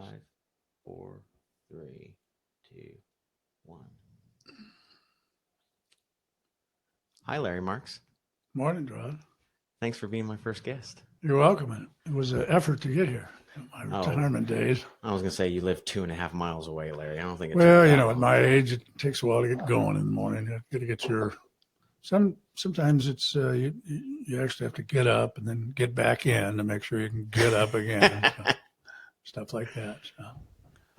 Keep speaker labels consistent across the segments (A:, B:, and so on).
A: 5, 4, 3, 2, 1. Hi, Larry Marks.
B: Morning, Rod.
A: Thanks for being my first guest.
B: You're welcome. It was an effort to get here in my retirement days.
A: I was going to say you live 2.5 miles away, Larry. I don't think it's
B: Well, you know, at my age, it takes a while to get going in the morning. You got to get your sometimes it's you actually have to get up and then get back in to make sure you can get up again. So, stuff like that. So.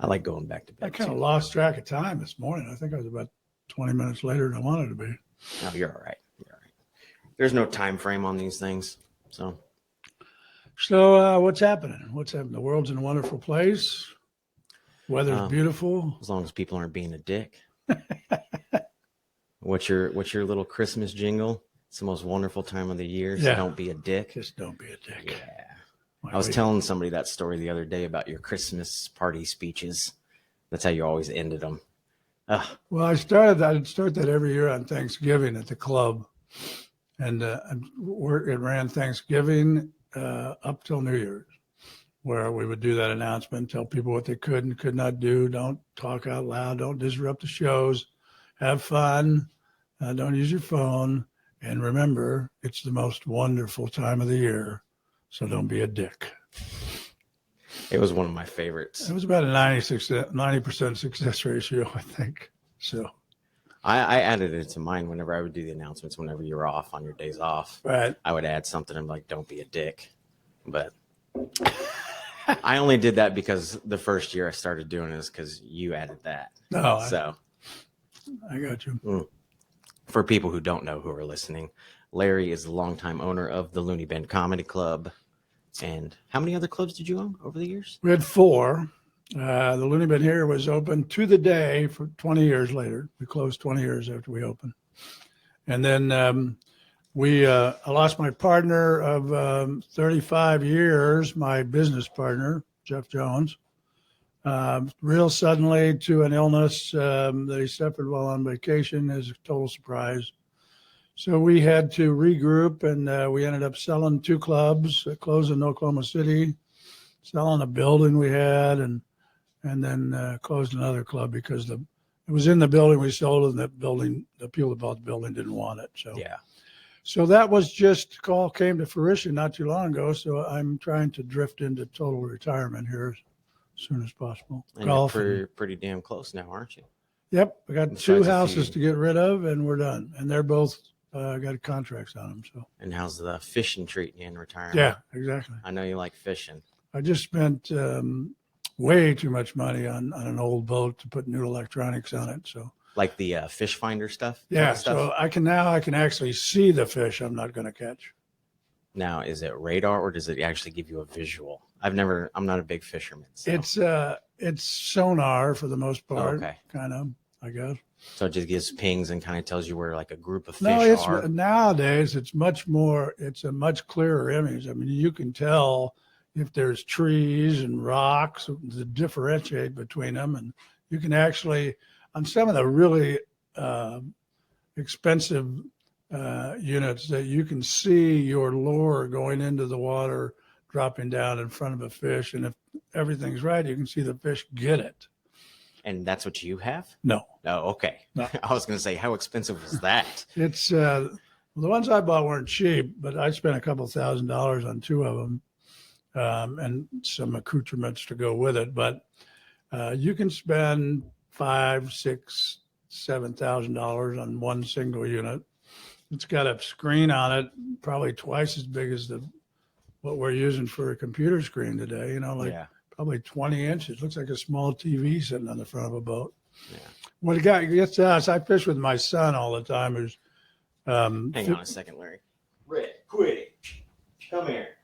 A: I like going back to bed.
B: I kind of lost track of time this morning. I think I was about 20 minutes later than I wanted to be.
A: No, you're all right. You're all right. There's no time frame on these things. So
B: what's happening? What's happening? The world's in a wonderful place. Weather's beautiful.
A: As long as people aren't being a dick. What's your little Christmas jingle? It's the most wonderful time of the year. So don't be a dick.
B: Just don't be a dick.
A: Yeah. I was telling somebody that story the other day about your Christmas party speeches. That's how you always ended them.
B: Well, I'd start that every year on Thanksgiving at the club. And it ran Thanksgiving up till New Year's, where we would do that announcement, tell people what they could and could not do. Don't talk out loud. Don't disrupt the shows. Have fun. Don't use your phone. And remember, it's the most wonderful time of the year. So don't be a dick.
A: It was one of my favorites.
B: It was about a 90% success ratio, I think. So
A: I added it to mine whenever I would do the announcements, whenever you were off on your days off.
B: Right.
A: I would add something. I'm like, don't be a dick. But I only did that because the first year I started doing this because you added that.
B: No,
A: so
B: I got you.
A: For people who don't know who are listening, Larry is the longtime owner of the Looney Bin Comedy Club. And how many other clubs did you own over the years?
B: We had 4. The Looney Bin here was open to the day for 20 years later. We closed 20 years after we opened. And then I lost my partner of 35 years, my business partner, Jeff Jones, real suddenly to an illness that he suffered while on vacation as a total surprise. So we had to regroup, and we ended up selling 2 clubs, closing in Oklahoma City, selling a building we had, and then closed another club because it was in the building we sold, and that building, the people that bought the building didn't want it. So
A: yeah.
B: So that was just all came to fruition not too long ago. So I'm trying to drift into total retirement here as soon as possible.
A: And golf. You're pretty damn close now, aren't you?
B: Yep. I got 2 houses to get rid of, and we're done. And they're both got contracts on them. So.
A: And how's the fishing treating you in retirement?
B: Yeah, exactly.
A: I know you like fishing.
B: I just spent way too much money on an old boat to put new electronics on it. So.
A: Like the fish finder stuff?
B: Yeah, so I can actually see the fish I'm not going to catch.
A: Now, is it radar or does it actually give you a visual? I'm not a big fisherman.
B: So. It's sonar for the most part.
A: Okay.
B: Kind of, I guess.
A: So it just gives pings and kind of tells you where like a group of fish are.
B: Nowadays it's it's a much clearer image. I mean, you can tell if there's trees and rocks to differentiate between them, and you can actually, on some of the really expensive units, that you can see your lure going into the water, dropping down in front of a fish, and if everything's right, you can see the fish get it.
A: And that's what you have?
B: No.
A: Oh, okay. No. I was going to say, how expensive was that?
B: It's the ones I bought weren't cheap, but I spent a couple $1,000s on 2 of them, and some accoutrements to go with it. But you can spend $5,000, $6,000, $7,000 on one single unit. It's got a screen on it, probably twice as big as what we're using for a computer screen today. Probably 20 inches. Looks like a small TV sitting on the front of a boat. Yeah. What gets to us, I fish with my son all the time. Who's
A: hang on a second, Larry. Rick, quit it. Come here.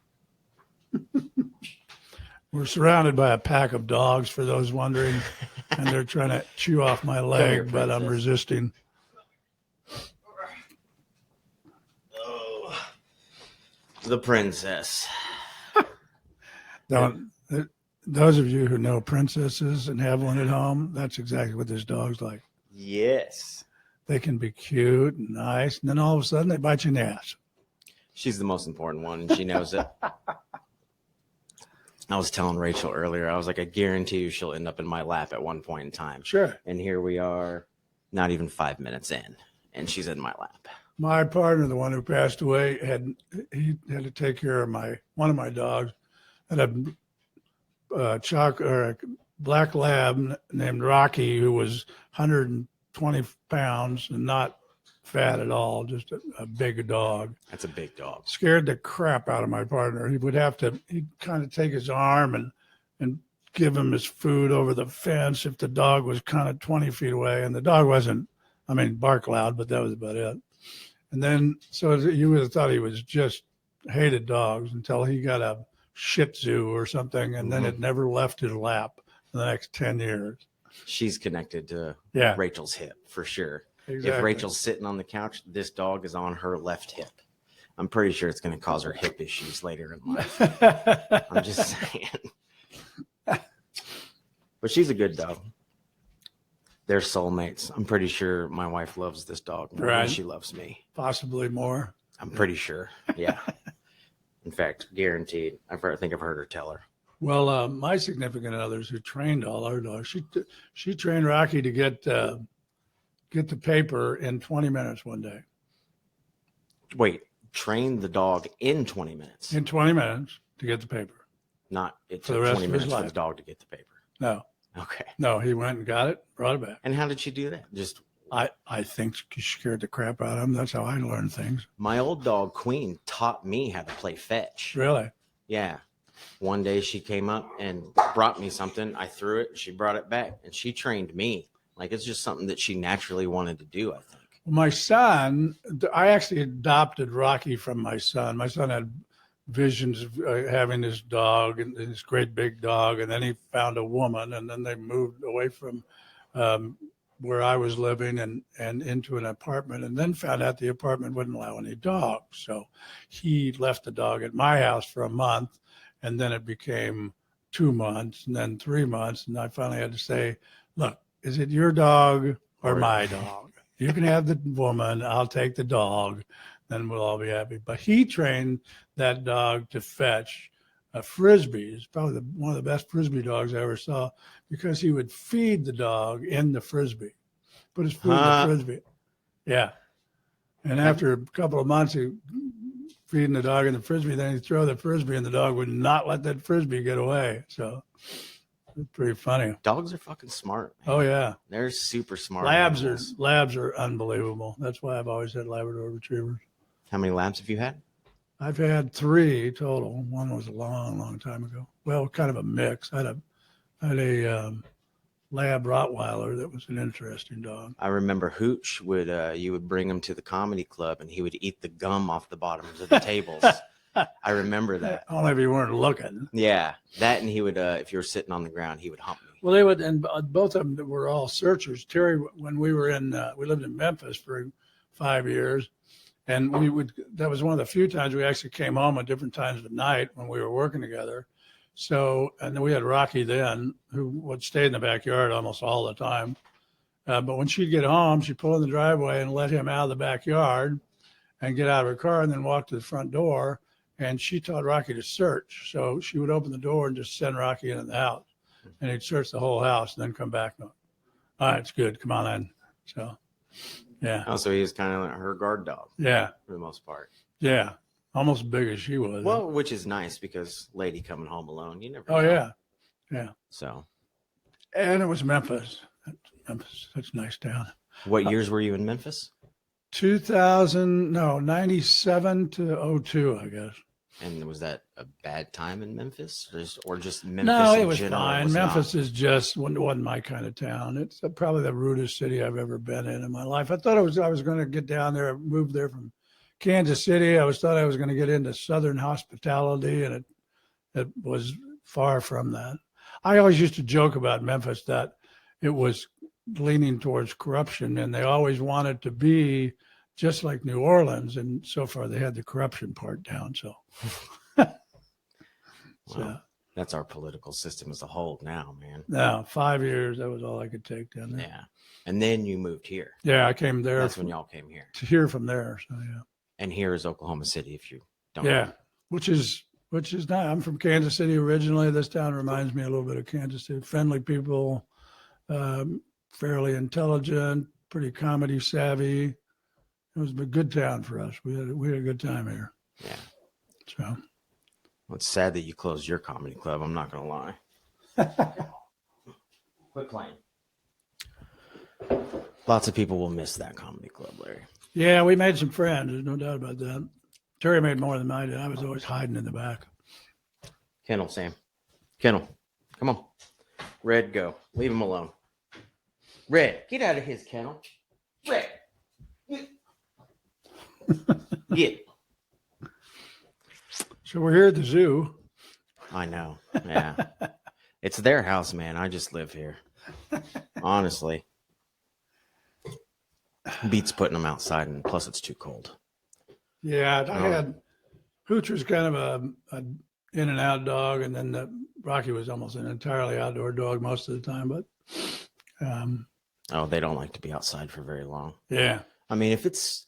B: We're surrounded by a pack of dogs, for those wondering, and they're trying to chew off my leg, but I'm resisting.
A: Oh, the princess.
B: Those of you who know princesses and have one at home, that's exactly what this dog's like.
A: Yes.
B: They can be cute and nice, and then all of a sudden they bite you in the ass.
A: She's the most important one, and she knows it. I was telling Rachel earlier, I was like, I guarantee you she'll end up in my lap at one point in time.
B: Sure.
A: And here we are, not even 5 minutes in, and she's in my lap.
B: My partner, the one who passed away, he had to take care of one of my dogs, had a black lab named Rocky, who was 120 pounds and not fat at all, just a big dog.
A: That's a big dog.
B: Scared the crap out of my partner. He'd kind of take his arm and give him his food over the fence if the dog was kind of 20 feet away. And the dog wasn't, bark loud, but that was about it. And then, so you would have thought he was just hated dogs until he got a Shih Tzu or something. And then it never left his lap for the next 10 years.
A: She's connected to Rachel's hip for sure.
B: Exactly.
A: If Rachel's sitting on the couch, this dog is on her left hip. I'm pretty sure it's going to cause her hip issues later in life. I'm just saying. But she's a good dog. They're soulmates. I'm pretty sure my wife loves this dog more than she loves me.
B: Possibly more.
A: I'm pretty sure. Yeah. In fact, guaranteed. I think I've heard her tell her.
B: Well, my significant others who trained all our dogs, she trained Rocky to get the paper in 20 minutes one day.
A: Wait, train the dog in 20 minutes?
B: In 20 minutes to get the paper.
A: Not it
B: For the
A: took
B: rest
A: 20
B: of his
A: minutes for the
B: life.
A: dog to get the paper.
B: No.
A: Okay.
B: No, he went and got it, brought it back.
A: And how did she do that? Just
B: I think she scared the crap out of him. That's how I learned things.
A: my old dog Queen taught me how to play fetch.
B: Really?
A: Yeah. One day she came up and brought me something. I threw it. She brought it back, and she trained me. Like it's just something that she naturally wanted to do, I think.
B: My son, I actually adopted Rocky from my son. My son had visions of having this dog and this great big dog, and then he found a woman, and then they moved away from where I was living and into an apartment, and then found out the apartment wouldn't allow any dogs. So he left the dog at my house for a month, and then it became 2 months, and then 3 months, and I finally had to say, look, is it your dog or my dog? You can have the woman, I'll take the dog, then we'll all be happy. But he trained that dog to fetch a Frisbee. It's probably one of the best Frisbee dogs I ever saw, because he would feed the dog in the Frisbee, put his food in the Frisbee. Yeah. And after a couple of months, he feeding the dog in the Frisbee, then he'd throw the Frisbee and the dog would not let that Frisbee get away. So it's pretty funny.
A: Dogs are fucking smart, man.
B: Oh yeah.
A: They're super smart.
B: Labs are unbelievable. That's why I've always had Labrador retrievers.
A: How many labs have you had?
B: I've had 3 total. One was a long, long time ago. Well, kind of a mix. I had a Lab Rottweiler that was an interesting dog.
A: I remember Hooch would you would bring him to the comedy club and he would eat the gum off the bottoms of the tables. I remember that.
B: Only if you weren't looking.
A: Yeah, that, and he would if you were sitting on the ground, he would hump me.
B: Well, they would, and both of them were all searchers. Terry, when we were we lived in Memphis for 5 years, and that was one of the few times we actually came home at different times of night when we were working together. So, and then we had Rocky then, who would stay in the backyard almost all the time. But when she'd get home, she'd pull in the driveway and let him out of the backyard and get out of her car and then walk to the front door. And she taught Rocky to search. So she would open the door and just send Rocky into the house. And he'd search the whole house and then come back. All right, it's good. Come on in. So, yeah.
A: Oh, so he was kind of like her guard dog.
B: Yeah.
A: For the most part.
B: Yeah. Almost as big as she was.
A: Well, which is nice because lady coming home alone, you never know.
B: Oh, yeah. Yeah.
A: So.
B: And it was Memphis. Memphis, such a nice town.
A: What years were you in Memphis?
B: 97 to 02, I guess.
A: And was that a bad time in Memphis, or just Memphis?
B: No, it
A: in
B: was
A: general
B: fine.
A: was
B: Memphis
A: not?
B: is just wasn't my kind of town. It's probably the rudest city I've ever been in my life. I thought I was going to get down there, move there from Kansas City. I thought I was going to get into Southern hospitality, and it was far from that. I always used to joke about Memphis that it was leaning towards corruption, and they always wanted to be just like New Orleans, and so far they had the corruption part down. So,
A: Well, that's our political system as a whole now, man.
B: now 5 years, that was all I could take down there.
A: Yeah. And then you moved here.
B: Yeah, I came there
A: That's when y'all came here.
B: to hear from there. So yeah,
A: And here is Oklahoma City, if you don't
B: yeah,
A: know.
B: which is which is not. I'm from Kansas City originally. This town reminds me a little bit of Kansas City. Friendly people, fairly intelligent, pretty comedy savvy. It was a good town for us. We had a good time here.
A: Yeah.
B: So
A: Well, it's sad that you closed your comedy club. I'm not going to lie. Quit playing. Lots of people will miss that comedy club, Larry.
B: yeah, we made some friends. There's no doubt about that. Terry made more than I did. I was always hiding in the back.
A: Kennel, Sam. Kennel, come on. Red, go. Leave him alone. Red, get out of his kennel. Red. Get.
B: So we're here at the zoo.
A: I know. Yeah. It's their house, man. I just live here. Honestly. Beats putting them outside, and plus it's too cold.
B: Yeah, I had Hooch was kind of a in and out dog, and then Rocky was almost an entirely outdoor dog most of the time. But
A: Oh, they don't like to be outside for very long.
B: yeah,
A: I mean, if it's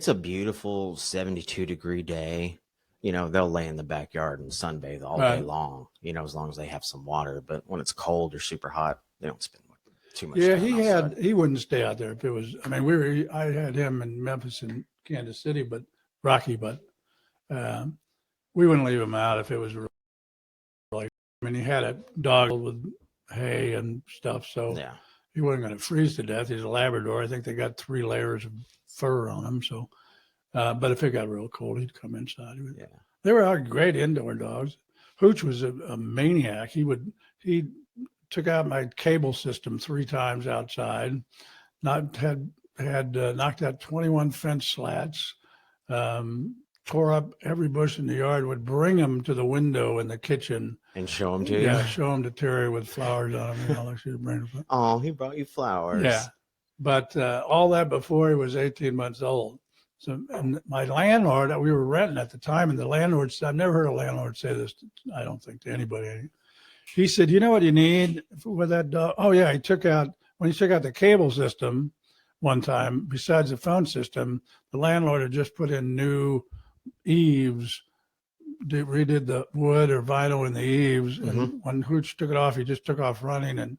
A: a beautiful 72-degree day, they'll lay in the backyard and sunbathe all day
B: Right.
A: long, as long as they have some water. But when it's cold or super hot, they don't spend too much
B: yeah,
A: time outside.
B: he wouldn't stay out there if it was. I mean, I had him in Memphis and Kansas City, but Rocky, but we wouldn't leave him out if it was really. I mean, he had a dog with hay and stuff, so
A: Yeah.
B: he wasn't going to freeze to death. He's a Labrador. I think they got 3 layers of fur on him. So, but if it got real cold, he'd come inside.
A: Yeah.
B: They were great indoor dogs. Hooch was a maniac. He took out my cable system 3 times outside. Knocked out 21 fence slats. Tore up every bush in the yard. Would bring them to the window in the kitchen.
A: And show them to you.
B: Yeah, show them to Terry with flowers on them. Like she'd bring them.
A: Oh, he brought you flowers.
B: Yeah, but all that before he was 18 months old. So, and my landlord, we were renting at the time, and the landlord said, I've never heard a landlord say this, I don't think, to anybody. He said, you know what you need with that dog? Oh, yeah, when he took out the cable system one time, besides the phone system, the landlord had just put in new eaves, redid the wood or vinyl in the eaves. And when Hooch took it off, he just took off running and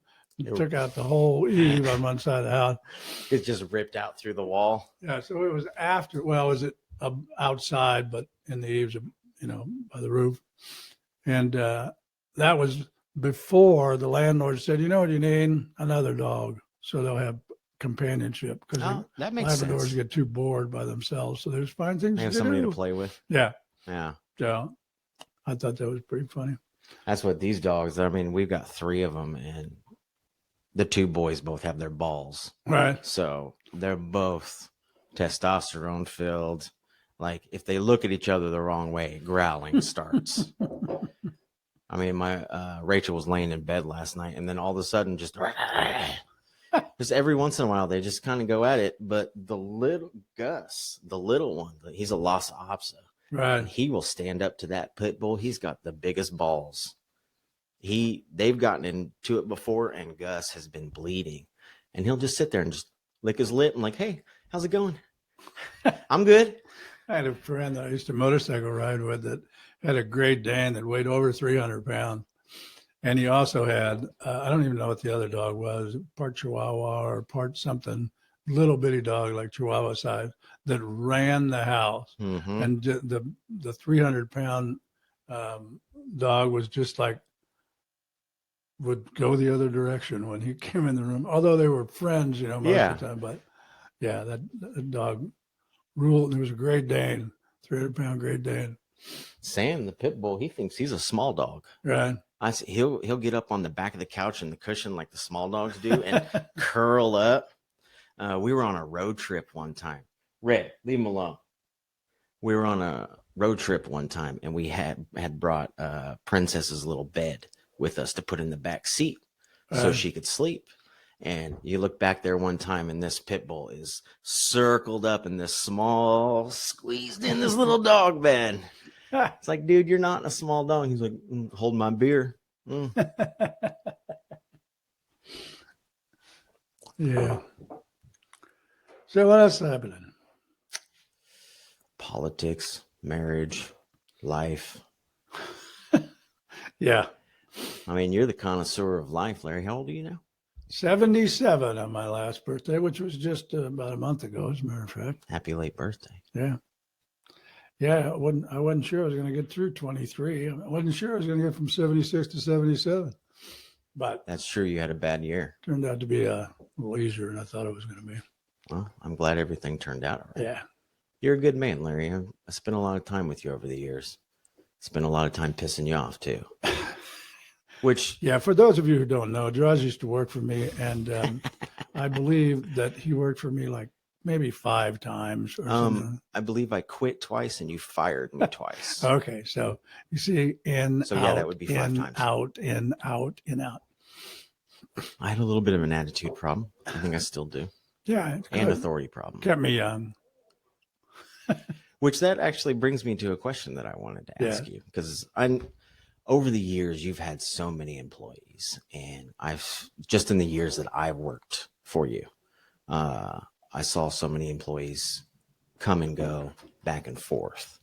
B: took out the whole eve on one side of the house.
A: It just ripped out through the wall.
B: Yeah, so it was outside, but in the eaves, by the roof. And that was before the landlord said, you know what you need? Another dog. So they'll have companionship. Because
A: that makes
B: Labradors
A: sense.
B: get too bored by themselves. So there's fine things
A: They have
B: to
A: somebody
B: do.
A: to play with.
B: Yeah.
A: Yeah.
B: So I thought that was pretty funny.
A: That's what these dogs, I mean, we've got 3 of them, and the 2 boys both have their balls.
B: Right.
A: So they're both testosterone filled. Like if they look at each other the wrong way, growling starts. I mean, my Rachel was laying in bed last night, and then all of a sudden, just every once in a while, they just kind of go at it. But the little Gus, the little one, he's a Lhasa Apso.
B: Right.
A: And he will stand up to that pit bull. He's got the biggest balls. They've gotten into it before, and Gus has been bleeding, and he'll just sit there and just lick his lip and like, hey, how's it going? I'm good.
B: I had a friend that I used to motorcycle ride with that had a Great Dane that weighed over 300 pounds. And he also had, I don't even know what the other dog was, part Chihuahua or part something, little bitty dog like Chihuahua size that ran the house.
A: Mm-hmm.
B: And the 300-pound dog was just like, would go the other direction when he came in the room. Although they were friends, most of the time. But yeah, that dog ruled. It was a Great Dane, 300-pound Great Dane.
A: Sam, the pit bull, he thinks he's a small dog.
B: Right.
A: I see he'll get up on the back of the couch and the cushion like the small dogs do and curl up. We were on a road trip one time. Red, leave him alone. We were on a road trip one time, and we had brought Princess's little bed with us to put in the back seat so she could sleep. And you look back there one time, and this pit bull is circled up in this small, squeezed in this little dog bed. It's like, dude, you're not a small dog. He's like, hold my beer.
B: Yeah. So what else happening?
A: Politics, marriage, life.
B: Yeah.
A: I mean, you're the connoisseur of life, Larry. How old are you now?
B: 77 on my last birthday, which was just about a month ago, as a matter of fact.
A: Happy late birthday.
B: Yeah. Yeah, I wasn't sure I was going to get through 23. I wasn't sure I was going to get from 76 to 77. But
A: That's true. You had a bad year.
B: turned out to be a little easier than I thought it was going to be.
A: Well, I'm glad everything turned out all right.
B: Yeah.
A: You're a good man, Larry. I spent a lot of time with you over the years. Spent a lot of time pissing you off too. Which,
B: Yeah, for those of you who don't know, Jaws used to work for me, and I believe that he worked for me like maybe 5 times or something.
A: I believe I quit twice and you fired me twice.
B: Okay, so you see,
A: So, yeah, that would be 5
B: in,
A: times.
B: out, in, out, in, out.
A: I had a little bit of an attitude problem. I think I still do.
B: Yeah, it's
A: And
B: good.
A: authority problem.
B: Kept me young.
A: Which that actually brings me to a question that I wanted to ask you, because over the years you've had so many employees, and I've just in the years that I've worked for you, I saw so many employees come and go back and forth,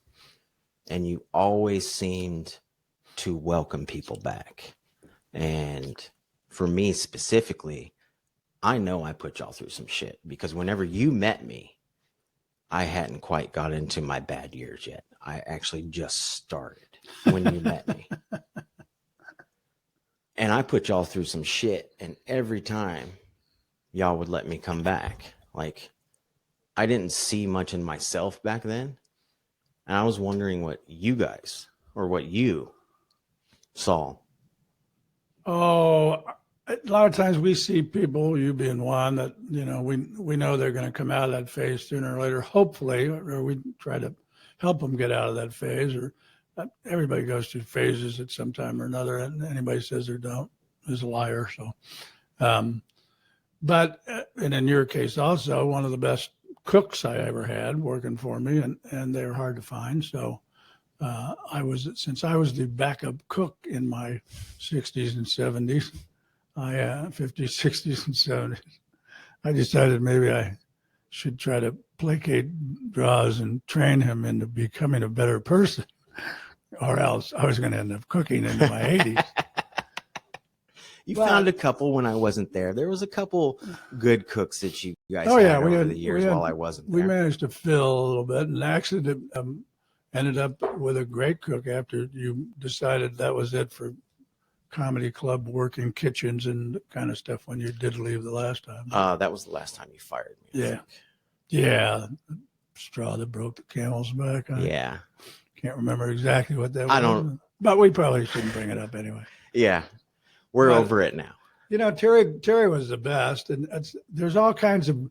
A: and you always seemed to welcome people back. And for me specifically, I know I put y'all through some shit, because whenever you met me, I hadn't quite got into my bad years yet. I actually just started when you met me. And I put y'all through some shit, and every time y'all would let me come back. Like, I didn't see much in myself back then. And I was wondering what you guys, or what you saw.
B: Oh, a lot of times we see people, you being one, that, you know, we know they're going to come out of that phase sooner or later, hopefully, or we try to help them get out of that phase. Or everybody goes through phases at some time or another, and anybody says they don't is a liar. So, but and in your case also, one of the best cooks I ever had working for me, and they're hard to find. So since I was the backup cook in my 60s and 70s, 50s, 60s, and 70s, I decided maybe I should try to placate Draws and train him into becoming a better person, or else I was going to end up cooking into my 80s.
A: You found a couple when I wasn't there. There was a couple good cooks that you guys
B: Oh,
A: had
B: yeah,
A: over the years while I wasn't
B: We
A: there.
B: managed to fill a little bit, and actually ended up with a great cook after you decided that was it for comedy club working kitchens and kind of stuff when you did leave the last time.
A: That was the last time you fired me.
B: Yeah. Yeah. Straw that broke the camel's back.
A: Yeah.
B: Can't remember exactly what that was.
A: I don't.
B: But we probably shouldn't bring it up anyway.
A: Yeah. We're over it now.
B: You know, Terry was the best, and there's all kinds of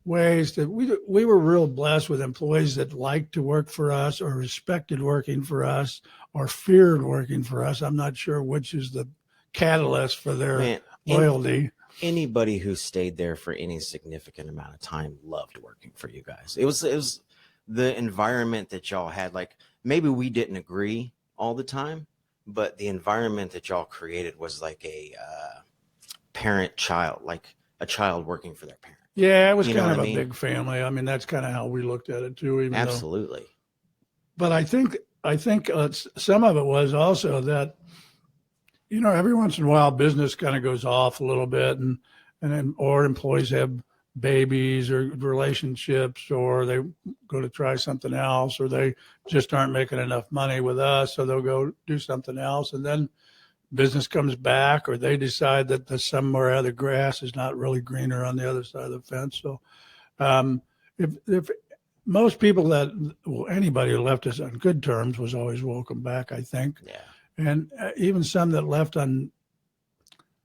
B: ways that we were real blessed with employees that liked to work for us, or respected working for us, or feared working for us. I'm not sure which is the catalyst for their loyalty.
A: Anybody who stayed there for any significant amount of time loved working for you guys. It was the environment that y'all had. Like, maybe we didn't agree all the time, but the environment that y'all created was like a parent-child, like a child working for their parent.
B: Yeah, it was kind of a big family. I mean, that's kind of how we looked at it too.
A: Absolutely.
B: But I think some of it was also that, you know, every once in a while business kind of goes off a little bit, and then, or employees have babies or relationships, or they go to try something else, or they just aren't making enough money with us, so they'll go do something else, and then business comes back, or they decide that the somewhere the grass is not really greener on the other side of the fence. So if most people anybody who left us on good terms was always welcome back, I think.
A: Yeah.
B: And even some that left on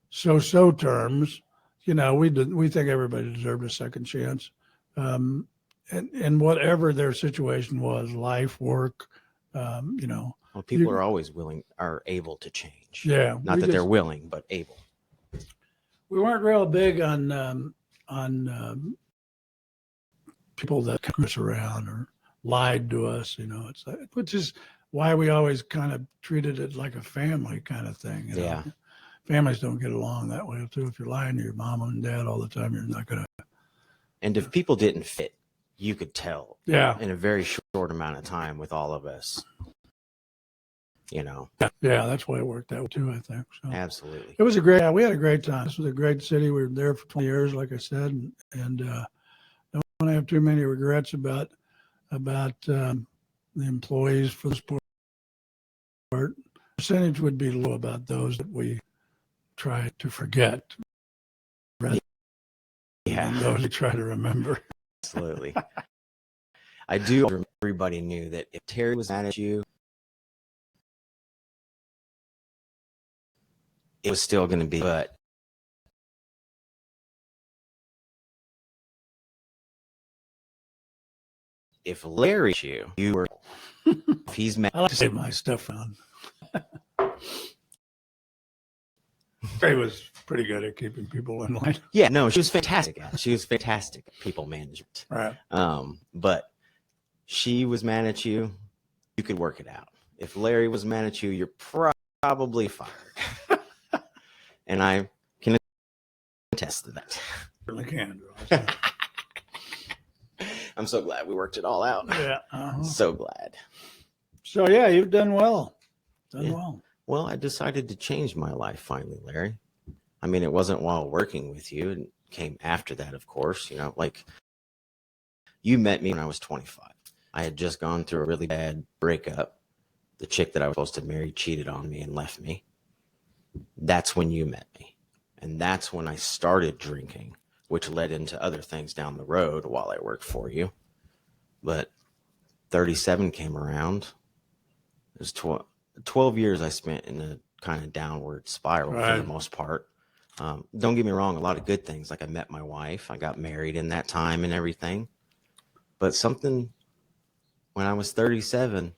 B: so terms, you know, we think everybody deserved a second chance. And whatever their situation was, life, work, you know.
A: Well, people are always able to change.
B: Yeah.
A: Not that they're willing, but able.
B: We weren't real big on people that kept us around or lied to us, you know. It's like, which is why we always kind of treated it like a family kind of thing. You know?
A: Yeah.
B: Families don't get along that way too. If you're lying to your mom and dad all the time, you're not gonna.
A: And if people didn't fit, you could tell.
B: Yeah.
A: In a very short amount of time with all of us. you know.
B: Yeah, that's why it worked out too, I think. So
A: Absolutely.
B: it was we had a great time. This was a great city. We were there for 20 years, like I said, and don't have too many regrets about the employees for the sport. Percentage would be low about those that we try to forget rather than those we try to remember.
A: Absolutely. I do remember everybody knew that if Terry was mad at you, it was still going to be, but if Larry you were, if he's mad,
B: I like to save my stuff on. Ray was pretty good at keeping people in line.
A: yeah, no, she was fantastic at it. She was fantastic at people management.
B: Right.
A: But she was mad at you, you could work it out. If Larry was mad at you, you're probably fired. And I can attest to that.
B: Certainly can.
A: I'm so glad we worked it all out.
B: Yeah.
A: So glad.
B: So yeah, you've done well.
A: Yeah.
B: Well.
A: Well, I decided to change my life finally, Larry. I mean, it wasn't while working with you. It came after that, of course. You know, like you met me when I was 25. I had just gone through a really bad breakup. The chick that I was supposed to marry cheated on me and left me. That's when you met me. And that's when I started drinking, which led into other things down the road while I worked for you. But 37 came around. It was 12 years I spent in a kind of downward spiral for the most part. Don't get me wrong, a lot of good things. Like I met my wife, I got married in that time and everything. But something, when I was 37,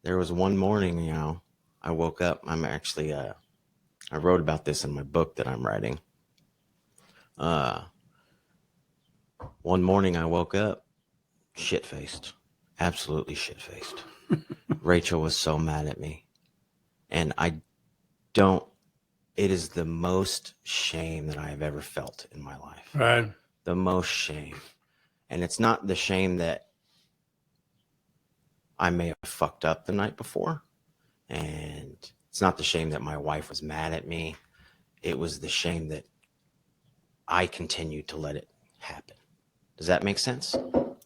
A: there was one morning, you know, I woke up. I'm actually, I wrote about this in my book that I'm writing. One morning I woke up shit-faced, absolutely shit-faced. Rachel was so mad at me. And it is the most shame that I have ever felt in my life.
B: Right.
A: The most shame. And it's not the shame that I may have fucked up the night before. And it's not the shame that my wife was mad at me. It was the shame that I continued to let it happen. Does that make sense?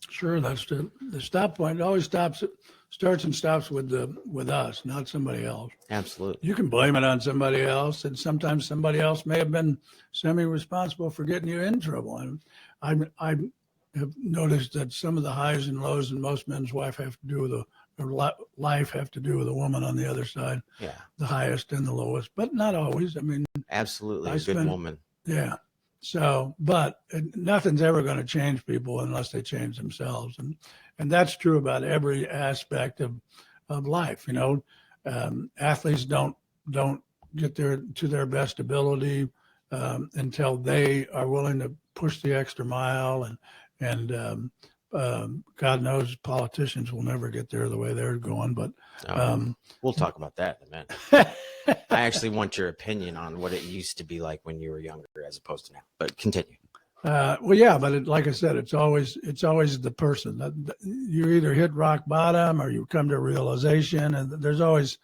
B: Sure. That's the stop point. It always starts and stops with us, not somebody else.
A: Absolutely.
B: You can blame it on somebody else, and sometimes somebody else may have been semi-responsible for getting you in trouble. And I have noticed that some of the highs and lows in most men's life have to do with a woman on the other side.
A: Yeah.
B: The highest and the lowest, but not always. I mean,
A: absolutely. A good woman.
B: Yeah. So, but nothing's ever going to change people unless they change themselves. And that's true about every aspect of life. You know, athletes don't get to their best ability until they are willing to push the extra mile. And God knows politicians will never get there the way they're going. But
A: we'll talk about that in a minute. I actually want your opinion on what it used to be like when you were younger as opposed to now, but continue.
B: Well, yeah, but like I said, it's always the person that you either hit rock bottom or you come to a realization, and there's always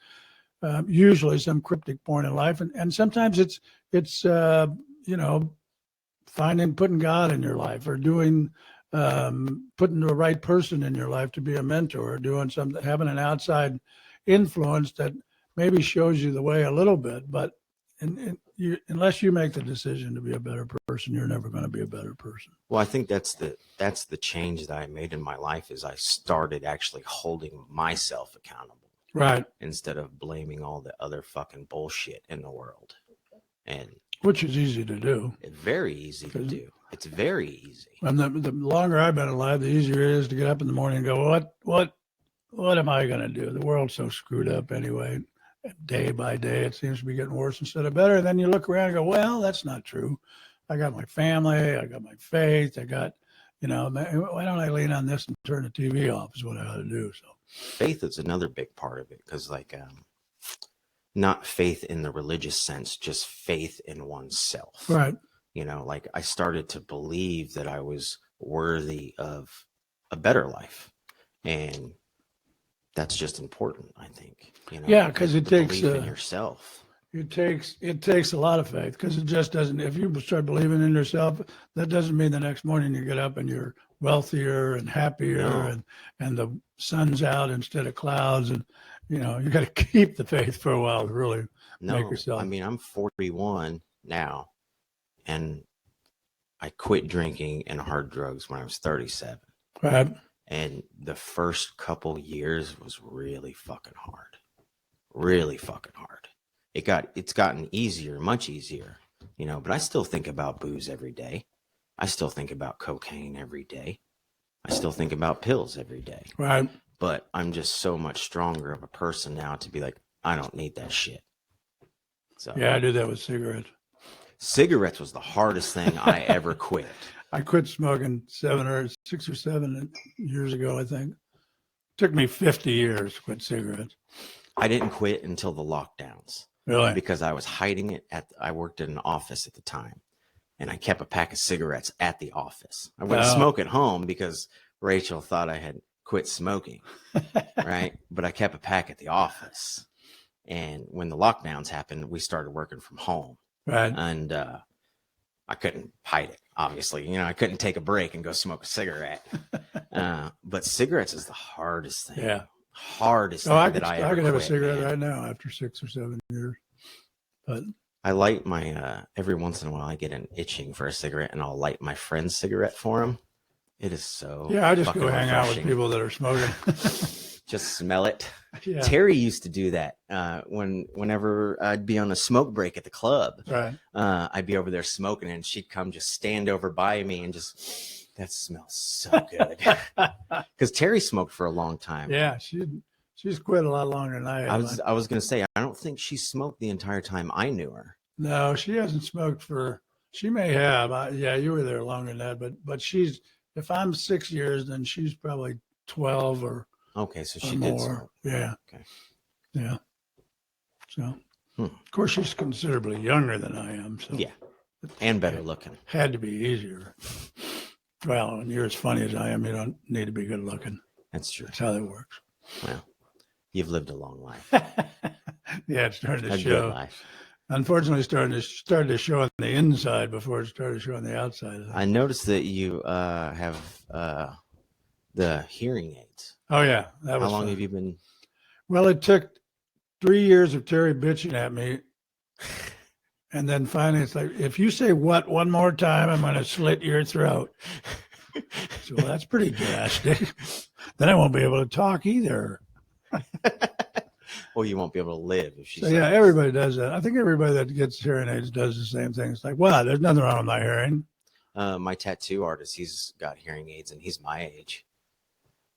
B: usually some cryptic point in life. And sometimes it's you know, putting God in your life or putting the right person in your life to be a mentor, or doing something, having an outside influence that maybe shows you the way a little bit, but unless you make the decision to be a better person, you're never going to be a better person.
A: Well, I think that's the change that I made in my life is I started actually holding myself accountable.
B: Right.
A: Instead of blaming all the other fucking bullshit in the world. And
B: which is easy to do.
A: It's very easy to do. It's very easy.
B: And the longer I've been alive, the easier it is to get up in the morning and go, what am I going to do? The world's so screwed up anyway. Day by day, it seems to be getting worse instead of better. And then you look around and go, well, that's not true. I got my family. I got my faith. I got, you know, why don't I lean on this and turn the TV off is what I ought to do. So
A: faith is another big part of it. Cause like, not faith in the religious sense, just faith in oneself.
B: Right.
A: You know, like I started to believe that I was worthy of a better life. And that's just important, I think.
B: Yeah, 'cause it
A: the
B: takes,
A: belief in yourself.
B: It takes a lot of faith, because it just doesn't. If you start believing in yourself, that doesn't mean the next morning you get up and you're wealthier and happier,
A: No.
B: and the sun's out instead of clouds, and you got to keep the faith for a while to really make
A: No,
B: yourself.
A: I mean, I'm 41 now, and I quit drinking and hard drugs when I was 37.
B: Right.
A: And the first couple years was really fucking hard. Really fucking hard. It's gotten easier, much easier, but I still think about booze every day. I still think about cocaine every day. I still think about pills every day.
B: Right.
A: But I'm just so much stronger of a person now to be like, I don't need that shit. So
B: Yeah, I do that with cigarettes.
A: cigarettes was the hardest thing I ever quit.
B: I quit smoking 6 or 7 years ago, I think. Took me 50 years to quit cigarettes.
A: I didn't quit until the lockdowns.
B: Really?
A: Because I was hiding it I worked in an office at the time, and I kept a pack of cigarettes at the office. I wouldn't smoke at home because Rachel thought I had quit smoking, right? But I kept a pack at the office. And when the lockdowns happened, we started working from home.
B: Right.
A: And I couldn't hide it, obviously. I couldn't take a break and go smoke a cigarette. But cigarettes is the hardest thing.
B: Yeah.
A: Hardest thing
B: I
A: that
B: could,
A: I ever
B: I could have a
A: quit,
B: cigarette
A: man.
B: right now after 6 or 7 years. But
A: I light my, every once in a while, I get an itching for a cigarette, and I'll light my friend's cigarette for him. It is so
B: yeah, I just
A: fucking
B: go hang out with
A: refreshing.
B: people that are smoking.
A: Just smell it.
B: Yeah.
A: Terry used to do that whenever I'd be on a smoke break at the club.
B: Right.
A: I'd be over there smoking, and she'd come just stand over by me and just, that smells so good. Because Terry smoked for a long time.
B: Yeah, she's quit a lot longer than I have.
A: I was gonna say, I don't think she smoked the entire time I knew her.
B: No, she hasn't smoked for. She may have. Yeah, you were there longer than that, but she's. If I'm 6 years, then she's probably 12 or
A: Okay, so she
B: or
A: did
B: more.
A: smoke.
B: Yeah.
A: Okay.
B: Yeah. So, of course, she's considerably younger than I am. So
A: Yeah, and better looking.
B: had to be easier. Well, when you're as funny as I am, you don't need to be good looking.
A: That's true.
B: That's how that works.
A: Well, you've lived a long life,
B: Yeah, it started to
A: a
B: show.
A: good life.
B: Unfortunately, it started to show on the inside before it started to show on the outside.
A: I noticed that you have the hearing aids.
B: Oh yeah, that was
A: How long
B: fun.
A: have you been?
B: Well, it took 3 years of Terry bitching at me, and then finally it's like, if you say what one more time, I'm going to slit your throat. So that's pretty drastic. Then I won't be able to talk either.
A: Well, you won't be able to live if she.
B: So yeah, everybody does that. I think everybody that gets hearing aids does the same thing. It's like, well, there's nothing wrong with my hearing.
A: My tattoo artist, he's got hearing aids, and he's my age.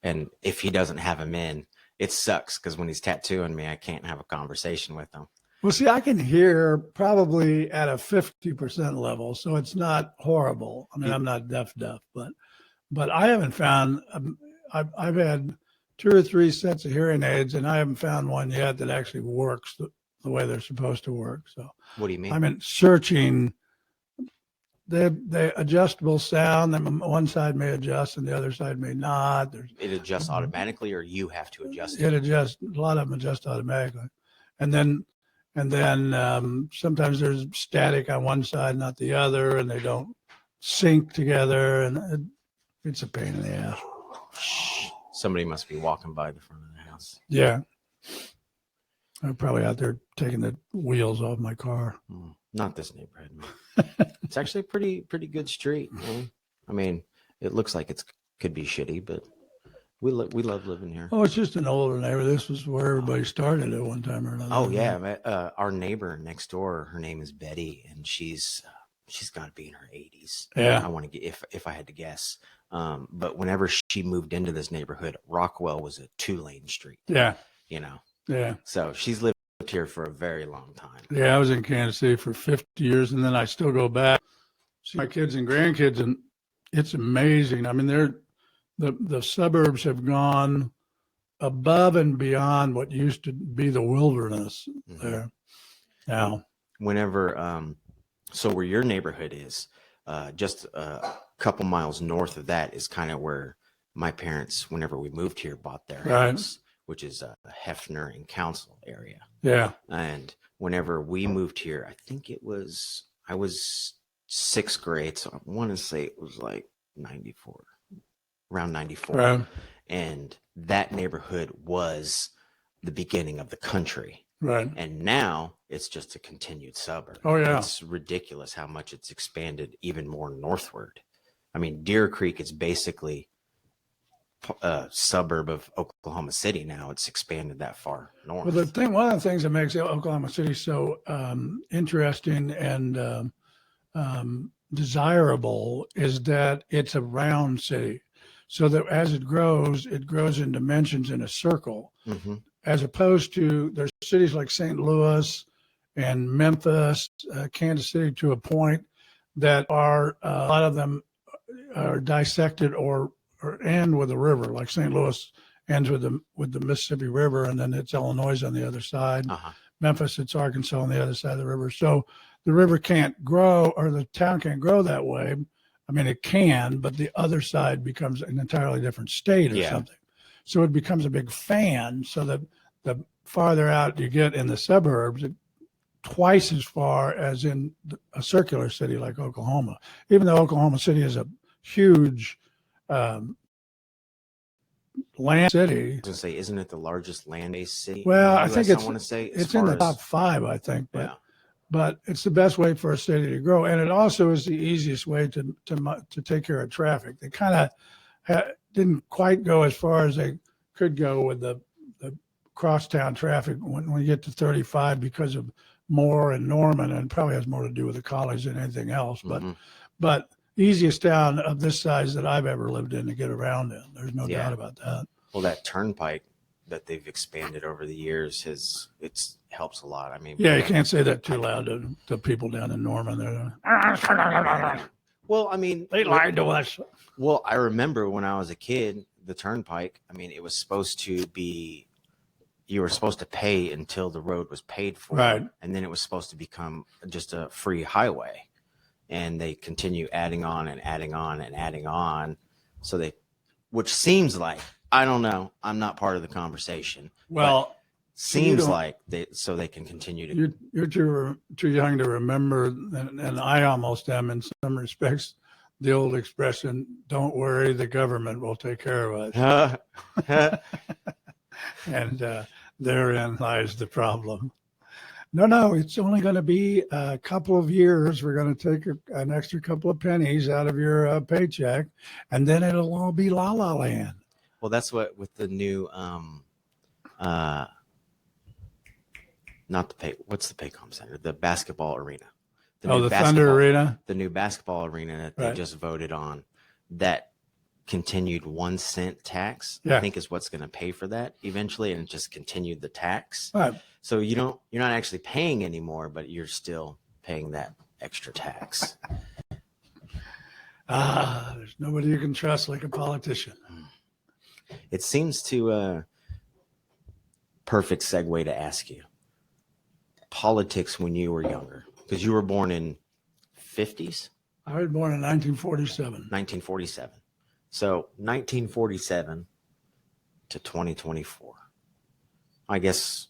A: And if he doesn't have them in, it sucks because when he's tattooing me, I can't have a conversation with him.
B: Well, see, I can hear probably at a 50% level, so it's not horrible. I mean, I'm not deaf, but I haven't found. I've had 2 or 3 sets of hearing aids, and I haven't found one yet that actually works the way they're supposed to work. So
A: What do you mean?
B: I'm in searching. They adjustable sound. One side may adjust, and the other side may not.
A: It adjusts automatically, or you have to adjust
B: It
A: it?
B: adjusts. A lot of them adjust automatically, and then sometimes there's static on one side, not the other, and they don't sync together, and it's a pain in the ass.
A: Somebody must be walking by the front of the house.
B: Yeah, I'm probably out there taking the wheels off my car.
A: Not this neighborhood, man. It's actually a pretty good street, man. I mean, it looks like it could be shitty, but we love living here.
B: Oh, it's just an older neighborhood. This was where everybody started at one time or another.
A: Oh yeah, our neighbor next door, her name is Betty, and she's got to be in her 80s.
B: Yeah.
A: I want to get if I had to guess. But whenever she moved into this neighborhood, Rockwell was a 2-lane street.
B: Yeah. Yeah.
A: So she's lived here for a very long time.
B: Yeah, I was in Kansas City for 50 years, and then I still go back, see my kids and grandkids, and it's amazing. I mean, the suburbs have gone above and beyond what used to be the wilderness there. Now,
A: Whenever, so where your neighborhood is, just a couple miles north of that is kind of where my parents, whenever we moved here, bought their
B: Right.
A: house. which is Hefner and Council area.
B: Yeah.
A: And whenever we moved here, I think I was 6th grade, so I want to say it was like 94, around 94.
B: Right.
A: And that neighborhood was the beginning of the country.
B: Right.
A: And now it's just a continued suburb.
B: Oh, yeah.
A: It's ridiculous how much it's expanded even more northward. I mean, Deer Creek is basically a suburb of Oklahoma City now. It's expanded that far north.
B: Well, one of the things that makes Oklahoma City so interesting and desirable is that it's a round city, so that as it grows in dimensions in a circle,
A: Mhm.
B: as opposed to there's cities like St. Louis and Memphis, Kansas City to a point that are a lot of them are dissected or end with a river, like St. Louis ends with the Mississippi River, and then it's Illinois on the other side.
A: Uh-huh.
B: Memphis, it's Arkansas on the other side of the river. So the river can't grow, or the town can't grow that way. I mean, it can, but the other side becomes an entirely different state or
A: Yeah.
B: something. So it becomes a big fan, so that the farther out you get in the suburbs, twice as far as in a circular city like Oklahoma. Even though Oklahoma City is a huge land city.
A: I was gonna say, isn't it the largest land-based city?
B: Well,
A: in the
B: I think
A: US, I want to say
B: it's in the top 5, I think. But
A: Yeah.
B: but it's the best way for a city to grow, and it also is the easiest way to take care of traffic. They kind of didn't quite go as far as they could go with the crosstown traffic when you get to 35 because of Moore and Norman, and it probably has more to do with the college than anything else.
A: Mhm.
B: But easiest town of this size that I've ever lived in to get around in. There's no
A: Yeah.
B: doubt about that.
A: Well, that turnpike that they've expanded over the years it's helps a lot. I mean,
B: Yeah, you can't say that too loud to people down in Norman.
A: well, I mean,
B: They lied to us.
A: Well, I remember when I was a kid, the turnpike, I mean, it was supposed to be, you were supposed to pay until the road was paid for.
B: Right.
A: And then it was supposed to become just a free highway. And they continue adding on and adding on and adding on. So which seems like, I don't know, I'm not part of the conversation.
B: Well,
A: Seems
B: don't-
A: like they can continue to.
B: you're too young to remember, and I almost am in some respects, the old expression, "Don't worry, the government will take care of us." And therein lies the problem. No, it's only going to be a couple of years. We're going to take an extra couple of pennies out of your paycheck, and then it'll all be la la land.
A: Well, that's what with the new not the what's the Paycom Center? The basketball arena.
B: The Thunder Arena?
A: The new basketball arena that they
B: Right.
A: just voted on, that continued 1 cent tax,
B: Yeah.
A: I think is what's going to pay for that eventually, and it just continued the tax.
B: Right.
A: So you're not actually paying anymore, but you're still paying that extra tax.
B: There's nobody you can trust like a politician.
A: It seems to perfect segue to ask you politics when you were younger, because you were born in 50s.
B: I was born in 1947.
A: 1947. So 1947 to 2024. I guess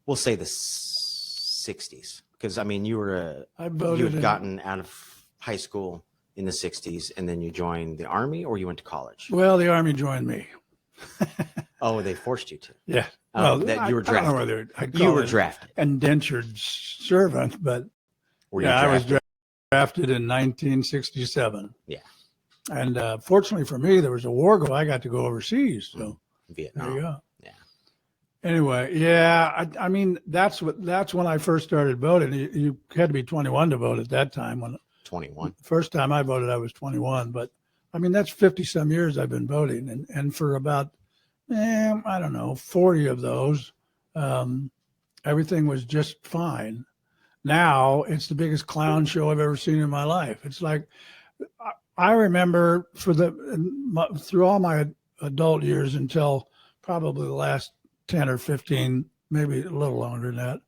A: we'll say the 60s, because I mean you had gotten out of high school in the 60s, and then you joined the Army, or you went to college.
B: Well, the Army joined me.
A: Oh, they forced you to.
B: Yeah.
A: That you were
B: I don't know
A: drafted.
B: whether I'd
A: You
B: call
A: were
B: it
A: drafted.
B: indentured servant, but
A: Were you
B: yeah, I was
A: drafted?
B: drafted in 1967.
A: Yeah.
B: And fortunately for me, there was a war I got to go overseas. So
A: Vietnam.
B: there you go.
A: Yeah.
B: Anyway, yeah, I mean, that's when I first started voting. You had to be 21 to vote at that time. When
A: 21.
B: first time I voted, I was 21. But I mean, that's 50 some years I've been voting. And for about, I don't know, 40 of those, everything was just fine. Now it's the biggest clown show I've ever seen in my life. It's like, I remember through all my adult years until probably the last 10 or 15, maybe a little longer than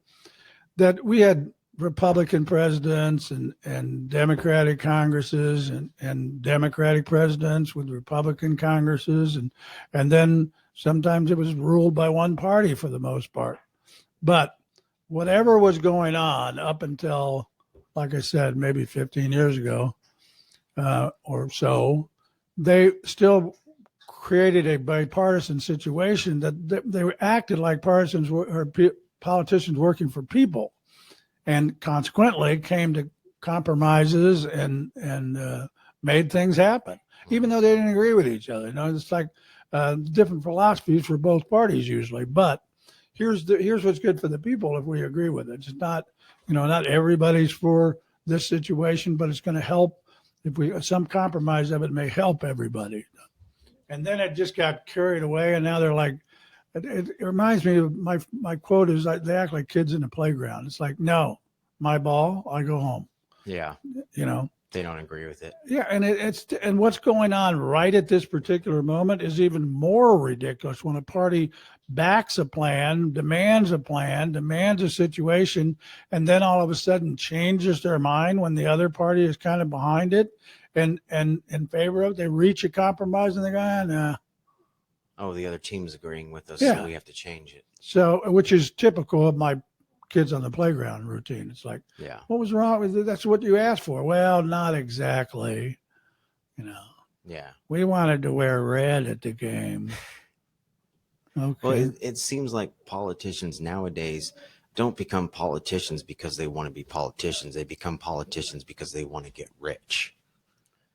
B: that we had Republican presidents and Democratic Congresses and Democratic presidents with Republican Congresses. And then sometimes it was ruled by one party for the most part. But whatever was going on up until, like I said, maybe 15 years ago or so, they still created a bipartisan situation that they acted like partisans or politicians working for people, and consequently came to compromises and made things happen, even though they didn't agree with each other. You know, it's like different philosophies for both parties usually. But here's what's good for the people if we agree with it. It's not, you know, not everybody's for this situation, but it's going to help if we some compromise of it may help everybody. And then it just got carried away, and now they're like, it reminds me of my quote is like they act like kids in the playground. It's like, no, my ball, I go home.
A: Yeah.
B: You know,
A: They don't agree with it.
B: yeah, and and what's going on right at this particular moment is even more ridiculous when a party backs a plan, demands a situation, and then all of a sudden changes their mind when the other party is kind of behind it and in favor of it. They reach a compromise and they go, nah.
A: Oh, the other team's agreeing with us,
B: Yeah.
A: so we have to change it.
B: So, which is typical of my kids on the playground routine. It's like,
A: Yeah.
B: what was wrong with it? That's what you asked for. Well, not exactly. You know,
A: Yeah.
B: we wanted to wear red at the game. Okay.
A: Well, it seems like politicians nowadays don't become politicians because they want to be politicians. They become politicians because they want to get rich.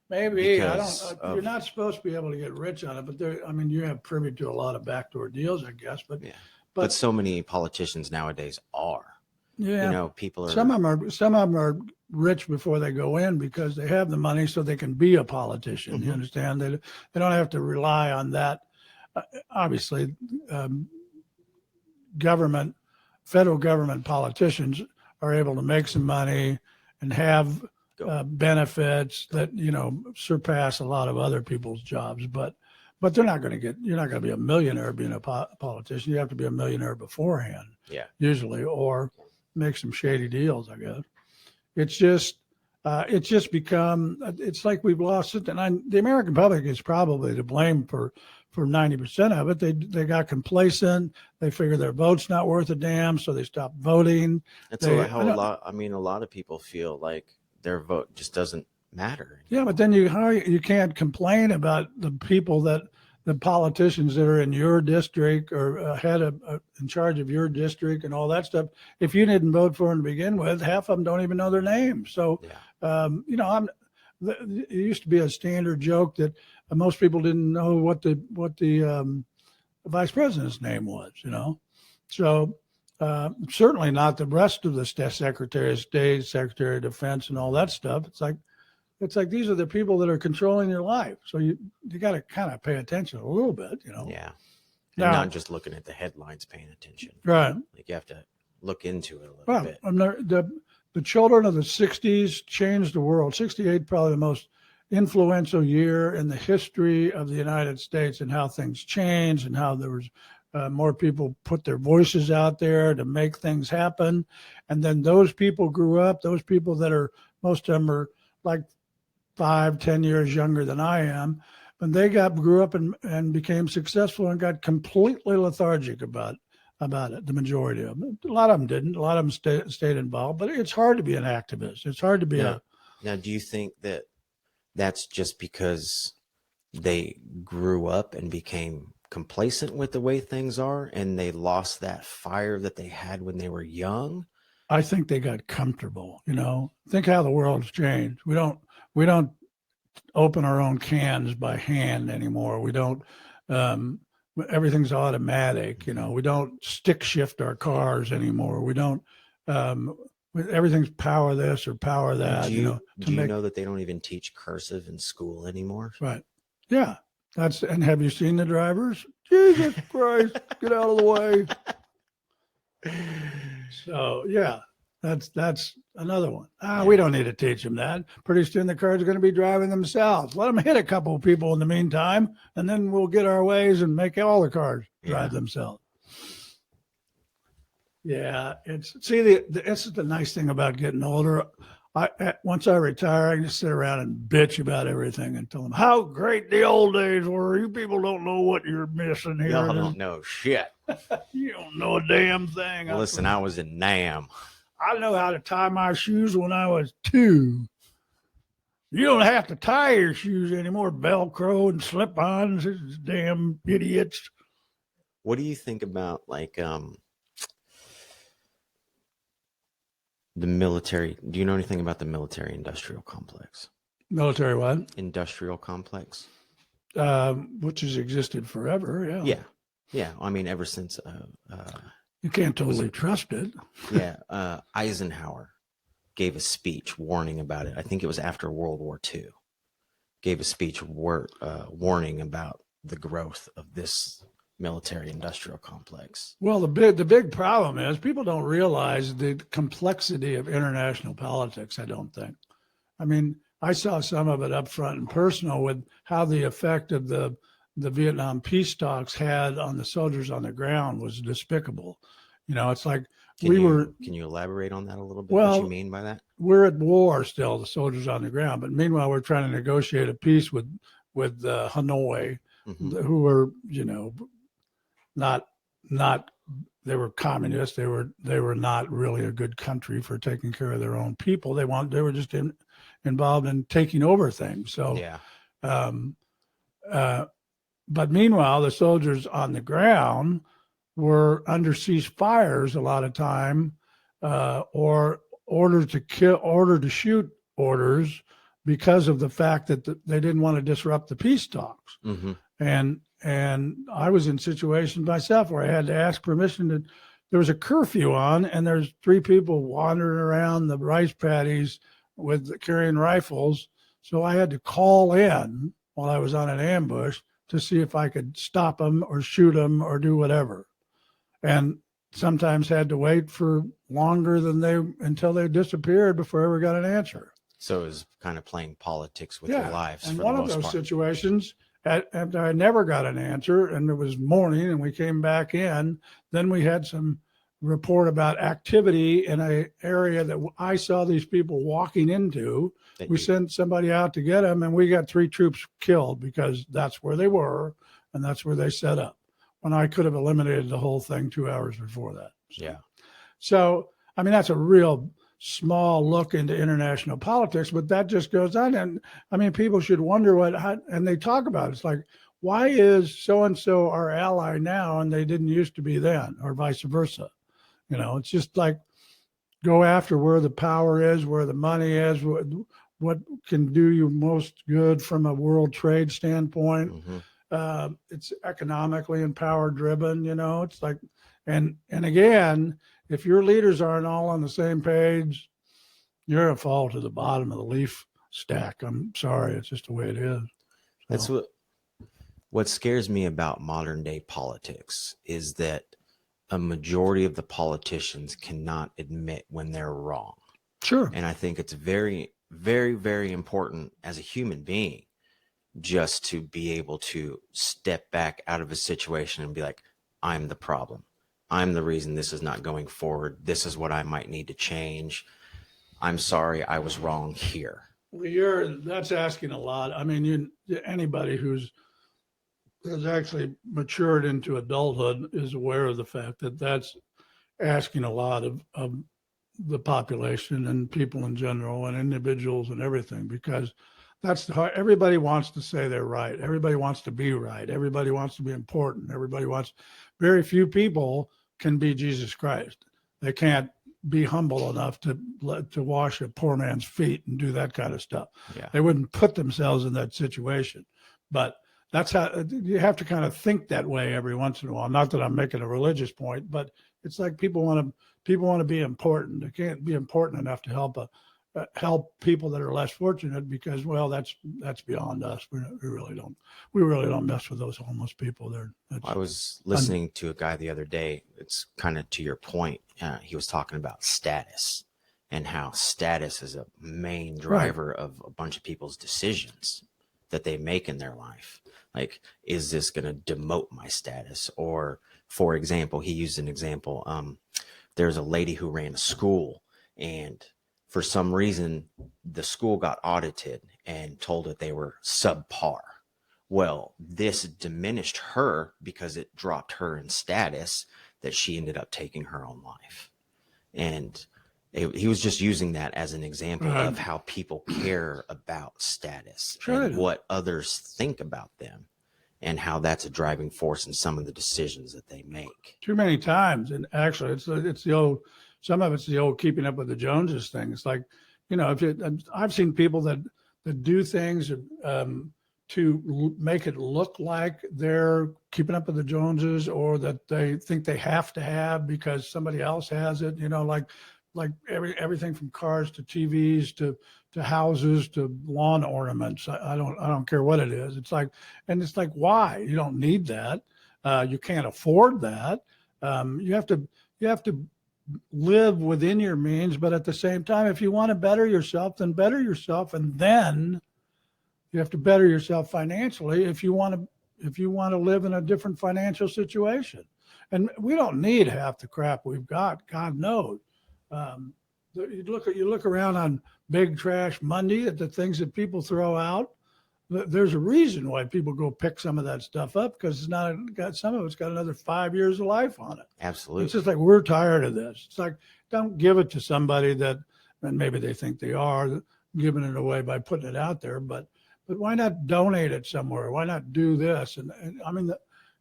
B: Maybe I
A: because
B: don't. You're not supposed to be able to get rich on it, but there. I mean, you have privy to a lot of backdoor deals, I guess. But
A: Yeah.
B: But-
A: But so many politicians nowadays are.
B: yeah,
A: You know, people are.
B: some of them are rich before they go in because they have the money, so they can be a politician. You
A: Mhm.
B: understand? They don't have to rely on that. Obviously, federal government politicians are able to make some money and have benefits that, you know, surpass a lot of other people's jobs. But you're not going to be a millionaire being a politician. You have to be a millionaire beforehand.
A: Yeah.
B: Usually, or make some shady deals, I guess. It's just become, it's like we've lost it. And the American public is probably to blame for 90% of it. They got complacent. They figure their vote's not worth a damn, so they stop voting.
A: That's
B: They-
A: how a lot. I mean, a lot of people feel like their vote just doesn't matter.
B: Yeah, but then you can't complain about the people the politicians that are in your district or in charge of your district and all that stuff. If you didn't vote for them to begin with, half of them don't even know their names. So,
A: Yeah.
B: you know, it used to be a standard joke that most people didn't know what the vice president's name was. You know, so certainly not the rest of the Secretary of State, Secretary of Defense, and all that stuff. It's like these are the people that are controlling your life. So you got to kind of pay attention a little bit, you know.
A: Yeah. And
B: Now-
A: not just looking at the headlines, paying attention.
B: Right.
A: Like you have to look into it a little
B: Well,
A: bit.
B: and the children of the 60s changed the world. 68 probably the most influential year in the history of the United States and how things changed and how there was more people put their voices out there to make things happen. And then those people grew up, those people that are, most of them are like 5-10 years younger than I am, and they grew up and became successful and got completely lethargic about it. The majority of them. A lot of them didn't. A lot of them stayed involved. But it's hard to be an activist. It's hard to be
A: Now, do you think that that's just because they grew up and became complacent with the way things are, and they lost that fire that they had when they were young?
B: I think they got comfortable. You know, think how the world's changed. We don't open our own cans by hand anymore. We don't. Everything's automatic. You know, we don't stick shift our cars anymore. We don't. Everything's power this or power that.
A: Do you know that they don't even teach cursive in school anymore?
B: Right. Yeah. And have you seen the drivers? Jesus Christ, get out of the way. So yeah, that's another one. We don't need to teach them that. Pretty soon the cars are going to be driving themselves. Let them hit a couple of people in the meantime, and then we'll get our ways and make all the cars drive themselves. Yeah, it's see this is the nice thing about getting older. Once I retire, I can just sit around and bitch about everything and tell them how great the old days were. You people don't know what you're missing here.
A: Y'all don't know shit.
B: You don't know a damn thing.
A: Listen, I was in Nam.
B: I know how to tie my shoes when I was 2. You don't have to tie your shoes anymore. Velcro and slip-ons. These damn idiots.
A: What do you think about like the military? Do you know anything about the military industrial complex?
B: Military what?
A: Industrial complex.
B: Which has existed forever. Yeah.
A: Yeah. Yeah. I mean, ever since
B: You can't totally trust it.
A: yeah, Eisenhower gave a speech warning about it. I think it was after World War II. Gave a speech warning about the growth of this military industrial complex.
B: Well, the big problem is people don't realize the complexity of international politics. I don't think. I mean, I saw some of it up front and personal with how the effect of the Vietnam peace talks had on the soldiers on the ground was despicable. You know, it's like
A: Can you elaborate on that a little bit? What
B: Well,
A: you mean by that?
B: we're at war still, the soldiers on the ground, but meanwhile we're trying to negotiate a peace with Hanoi,
A: Mhm.
B: who were, you know, not they were communists. They were not really a good country for taking care of their own people. They were just involved in taking over things. So
A: Yeah.
B: um, but meanwhile, the soldiers on the ground were under ceasefires a lot of time, or ordered to kill, ordered to shoot orders because of the fact that they didn't want to disrupt the peace talks.
A: Mm-hmm.
B: And I was in situations myself where I had to ask permission to. There was a curfew on, and there's 3 people wandering around the rice paddies with carrying rifles. So I had to call in while I was on an ambush to see if I could stop them or shoot them or do whatever. And sometimes had to wait for longer than until they disappeared before I ever got an answer.
A: So it was kind of playing politics with your lives.
B: And
A: for
B: one
A: the
B: of
A: most
B: those
A: part.
B: situations, after I never got an answer, and it was morning, and we came back in, then we had some report about activity in an area that I saw these people walking into.
A: That
B: We
A: you-
B: sent somebody out to get them, and we got 3 troops killed because that's where they were, and that's where they set up. When I could have eliminated the whole thing 2 hours before that.
A: Yeah.
B: So, I mean, that's a real small look into international politics, but that just goes on. And I mean, people should wonder and they talk about it. It's like, why is so-and-so our ally now and they didn't used to be then, or vice versa? You know, it's just like, go after where the power is, where the money is, what can do you most good from a world trade standpoint.
A: Mm-hmm.
B: It's economically and power driven, you know, it's like, and again, if your leaders aren't all on the same page, you're going to fall to the bottom of the leaf stack. I'm sorry. It's just the way it is.
A: That's what scares me about modern day politics is that a majority of the politicians cannot admit when they're wrong.
B: Sure.
A: And I think it's very, very, very important as a human being just to be able to step back out of a situation and be like, I'm the problem. I'm the reason this is not going forward. This is what I might need to change. I'm sorry, I was wrong here.
B: Well, that's asking a lot. I mean, anybody has actually matured into adulthood is aware of the fact that that's asking a lot of the population and people in general and individuals and everything, because that's everybody wants to say they're right. Everybody wants to be right. Everybody wants to be important. Very few people can be Jesus Christ. They can't be humble enough to wash a poor man's feet and do that kind of stuff.
A: Yeah.
B: They wouldn't put themselves in that situation. But that's how you have to kind of think that way every once in a while. Not that I'm making a religious point, but it's like people want to be important. They can't be important enough to help people that are less fortunate because, well, that's beyond us. We really don't mess with those homeless people.
A: I was listening to a guy the other day. It's kind of to your point. He was talking about status and how status is a main driver of a bunch of people's decisions that they make in their life. Like, is this going to demote my status? Or, for example, he used an example. there's a lady who ran a school, and for some reason, the school got audited and told that they were subpar. Well, this diminished her because it dropped her in status, that she ended up taking her own life. And he was just using that as an example
B: Right.
A: of how people care about status
B: Sure
A: and
B: they do.
A: what others think about them, and how that's a driving force in some of the decisions that they make.
B: Too many times. And actually, it's the old, some of it's the old keeping up with the Joneses thing. It's like, I've seen people that do things to make it look like they're keeping up with the Joneses, or that they think they have to have because somebody else has it, like everything from cars to TVs to houses to lawn ornaments. I don't care what it is. It's like, why? You don't need that. You can't afford that. You have to live within your means, but at the same time, if you want to better yourself, then better yourself, and then you have to better yourself financially if you want to live in a different financial situation. And we don't need half the crap we've got. God knows. You look around on Big Trash Monday at the things that people throw out. There's a reason why people go pick some of that stuff up, because some of it's got another 5 years of life on it.
A: Absolutely.
B: It's just like, we're tired of this. It's like, don't give it to somebody that, and maybe they think they are giving it away by putting it out there, but why not donate it somewhere? Why not do this? And I mean,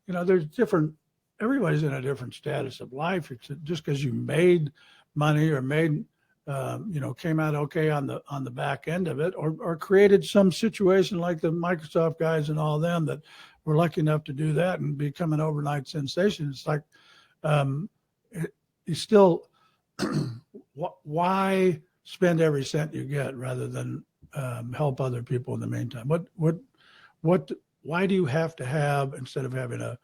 B: there's different, everybody's in a different status of life. It's just because you made money or came out okay on the back end of it, or created some situation like the Microsoft guys and all them that were lucky enough to do that and become an overnight sensation. It's like, you still, why spend every cent you get rather than help other people in the meantime? Why do you have to have, instead of having a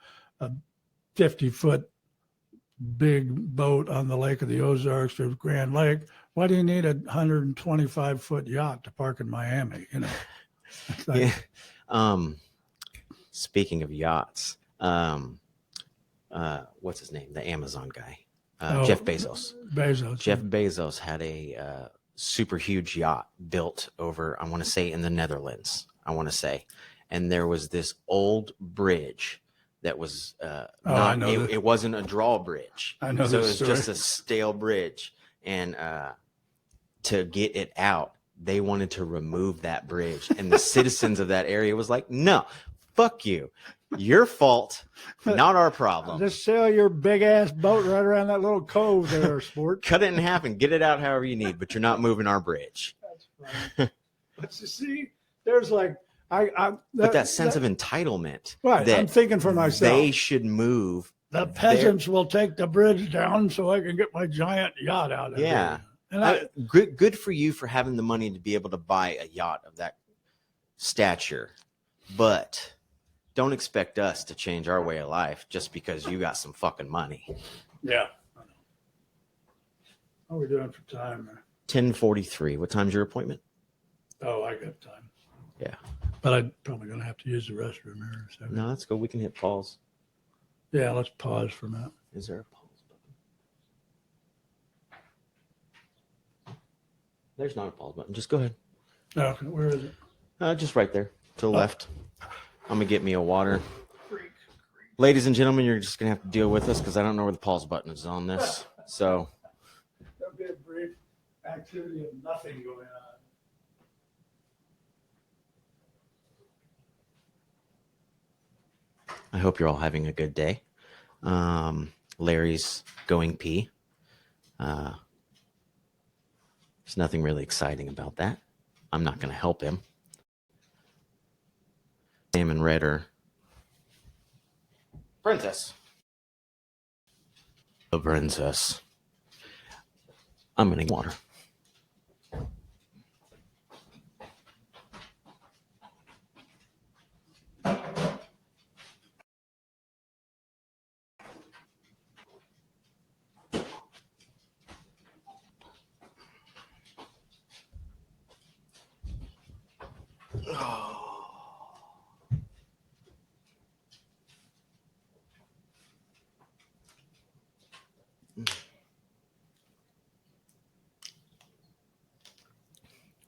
B: 50-foot big boat on the Lake of the Ozarks or Grand Lake, why do you need a 125-foot yacht to park in Miami? It's like,
A: Yeah. Speaking of yachts, what's his name? The Amazon guy, Jeff Bezos. Jeff Bezos had a super huge yacht built over, I want to say, in the Netherlands. And there was this old bridge that was it wasn't a drawbridge.
B: I know
A: so
B: this
A: it was
B: story.
A: just a stale bridge, and to get it out, they wanted to remove that bridge, and the citizens of that area was like, no, fuck you, your fault, not our problem.
B: Just sail your big ass boat right around that little cove there, sport.
A: Cut it in half and get it out however you need, but you're not moving our bridge.
B: That's funny. But you see, there's like,
A: But that sense of entitlement,
B: right,
A: that
B: I'm thinking for myself.
A: they should move.
B: The peasants will take the bridge down so I can get my giant yacht out of
A: Yeah.
B: here. And
A: Good for you for having the money to be able to buy a yacht of that stature, but don't expect us to change our way of life just because you got some fucking money.
B: yeah. How are we doing for time?
A: 10:43. What time's your appointment?
B: Oh, I got time.
A: Yeah.
B: But I'm probably going to have to use the restroom here. So.
A: No, let's go. We can hit pause.
B: Yeah, let's pause for a minute.
A: Is there a pause button? There's not a pause button. Just go ahead.
B: Okay, where is it?
A: Just right there to the left. I'm going to get me a water. Ladies and gentlemen, you're just going to have to deal with us because I don't know where the pause button is on this. So
B: There'll be a brief activity of nothing going on.
A: I hope you're all having a good day. Larry's going pee. There's nothing really exciting about that. I'm not going to help him. Sam and Red are Princess. The princess. I'm going to get water.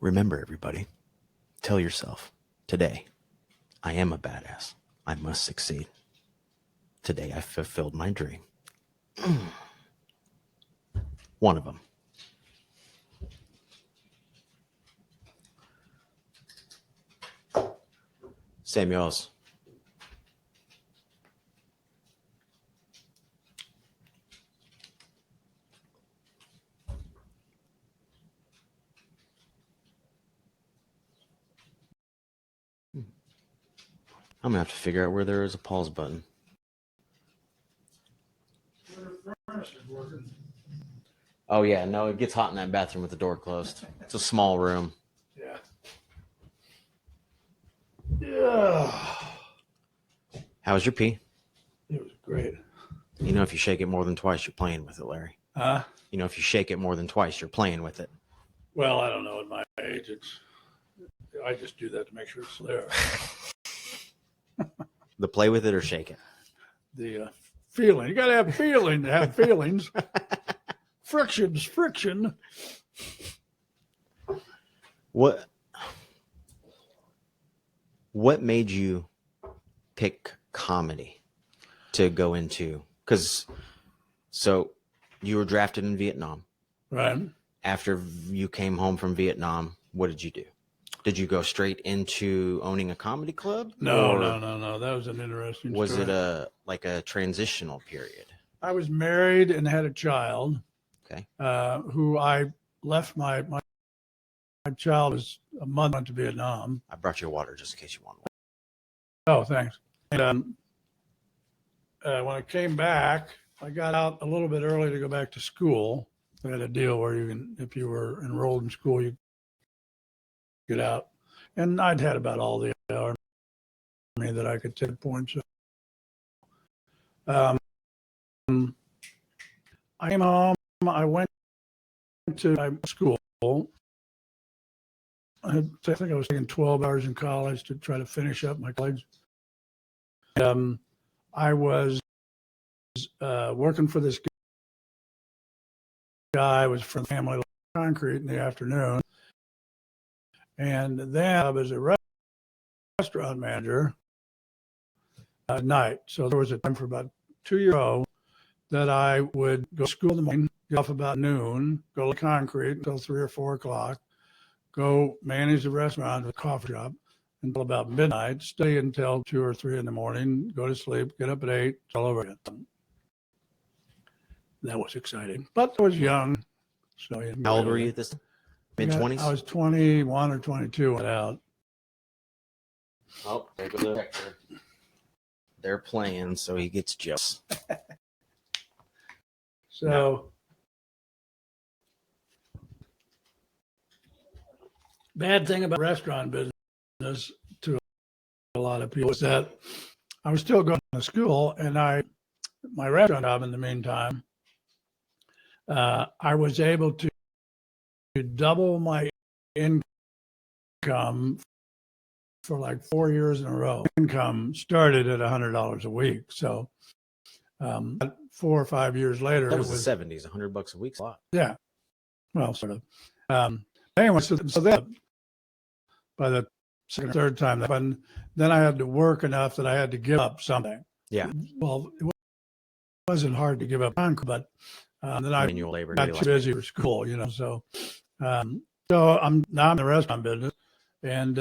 A: Remember, everybody, tell yourself, today, I am a badass. I must succeed. Today, I fulfilled my dream. One of them. Samuels. I'm gonna have to figure out where there is a pause button. Oh yeah, no, it gets hot in that bathroom with the door closed. It's a small room.
B: Yeah. Yeah.
A: How was your pee?
B: It was great.
A: You know, if you shake it more than twice, you're playing with it, Larry. You know, if you shake it more than twice, you're playing with it.
B: Well, I don't know. At my age, I just do that to make sure it's there.
A: The play with it or shake it.
B: The feeling. You got to have feeling to have feelings. Friction's friction.
A: What made you pick comedy to go into? Because so you were drafted in Vietnam.
B: Right.
A: After you came home from Vietnam, what did you do? Did you go straight into owning a comedy club?
B: No. That was an interesting
A: Was
B: story.
A: it a transitional period?
B: I was married and had a child.
A: Okay.
B: Who I left my child was a month went to Vietnam.
A: I brought you water just in case you want one.
B: Oh, thanks. And when I came back, I got out a little bit early to go back to school. They had a deal where you can, if you were enrolled in school, you get out. And I'd had about all the army that I could take points. I came home. I went to my school. I think I was taking 12 hours in college to try to finish up my college. I was working for this guy. Was from Family Concrete in the afternoon, and then I was a restaurant manager at night. So there was a time for about 2 years ago that I would go to school in the morning, get off about noon, go to concrete until 3 or 4 o'clock, go manage the restaurant, the coffee shop until about midnight, stay until 2 or 3 in the morning, go to sleep, get up at 8, it's all over again. That was exciting, but I was young. So
A: How old were you at this time? Mid-20s?
B: I was 21 or 22 when I went out.
A: Oh, there goes the director. They're playing, so he gets jealous.
B: So bad thing about restaurant business to a lot of people is that I was still going to school, and my restaurant job in the meantime, I was able to double my income for like 4 years in a row. Income started at $100 a week. So 4 or 5 years later,
A: That was the 70s. $100 a week's a lot.
B: Yeah. Well, sort of. Anyway, so then by the second or third time that happened, then I had to work enough that I had to give up something.
A: Yeah.
B: Well, it wasn't hard to give up concrete, but then I
A: Manual labor.
B: got too busy for school, So I'm now in the restaurant business and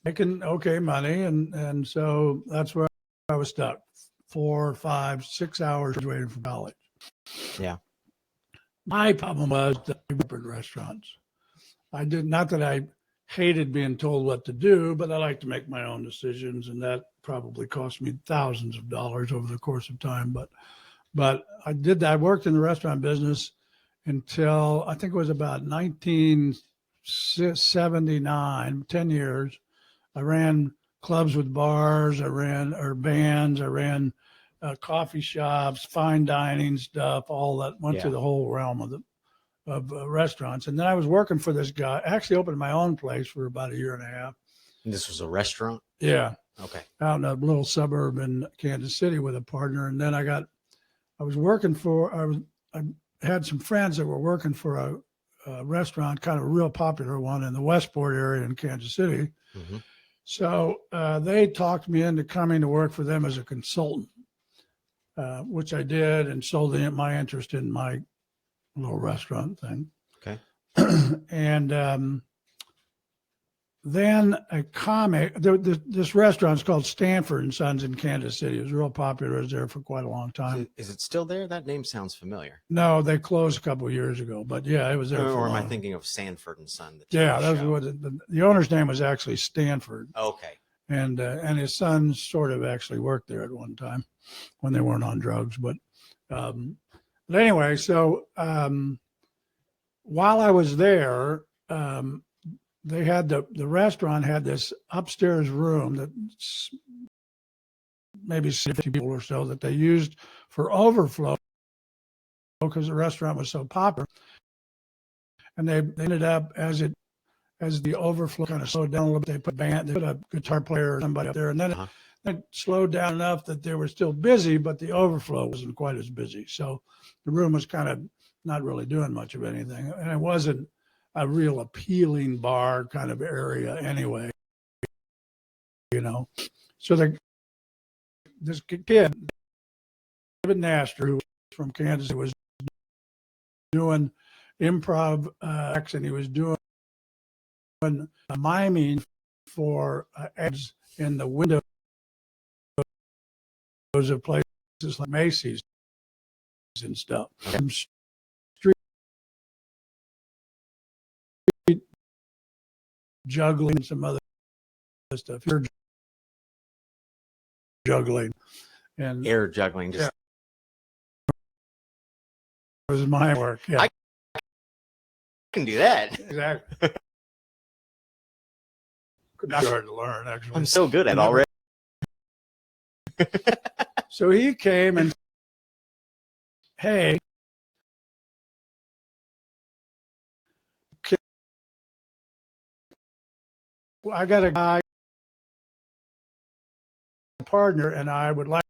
B: making okay money, and so that's where I was stuck. 4, 5, 6 hours waiting for college.
A: Yeah.
B: My problem was that I worked in restaurants. I did not that I hated being told what to do, but I like to make my own decisions, and that probably cost me thousands of dollars over the course of time. But I did that. I worked in the restaurant business until I think it was about 1979, 10 years. I ran clubs with bars, I ran bands, I ran coffee shops, fine dining stuff, all that went to the whole realm of restaurants. And then I was working for this guy, actually opened my own place for about 1.5 years.
A: And this was a restaurant?
B: Yeah.
A: Okay.
B: Out in a little suburb in Kansas City with a partner. And then I had some friends that were working for restaurant, kind of a real popular one in the Westport area in Kansas City.
A: Mm-hmm.
B: So they talked me into coming to work for them as a consultant, which I did, and sold my interest in my little restaurant thing.
A: Okay.
B: And then a comic, this restaurant's called Stanford and Sons in Kansas City. It was real popular. It was there for quite a long time.
A: Is it still there? That name sounds familiar.
B: No, they closed a couple of years ago, but yeah, it was there.
A: Or am I thinking of Sanford and Son?
B: Yeah, that was what the owner's name was actually Stanford.
A: Okay.
B: And his son sort of actually worked there at one time when they weren't on drugs. But anyway, so while I was there, they had the restaurant had this upstairs room that's maybe 50 people or so that they used for overflow because the restaurant was so popular. And they ended up as the overflow kind of slowed down a little bit, they put a guitar player or somebody up there, and then it slowed down enough that they were still busy, but the overflow wasn't quite as busy. So the room was kind of not really doing much of anything, and it wasn't a real appealing bar kind of area anyway, So this kid, David Naster, who was from Kansas, was doing improv acts, and he was doing miming for ads in the windows of places like Macy's and stuff. Okay. Street juggling and some other stuff. Air juggling and
A: air juggling. Just
B: it was my work. Yeah,
A: I can do that.
B: Exactly. Not hard to learn, actually.
A: I'm so good at it already.
B: So he came and, hey, I got a guy, partner, and I would like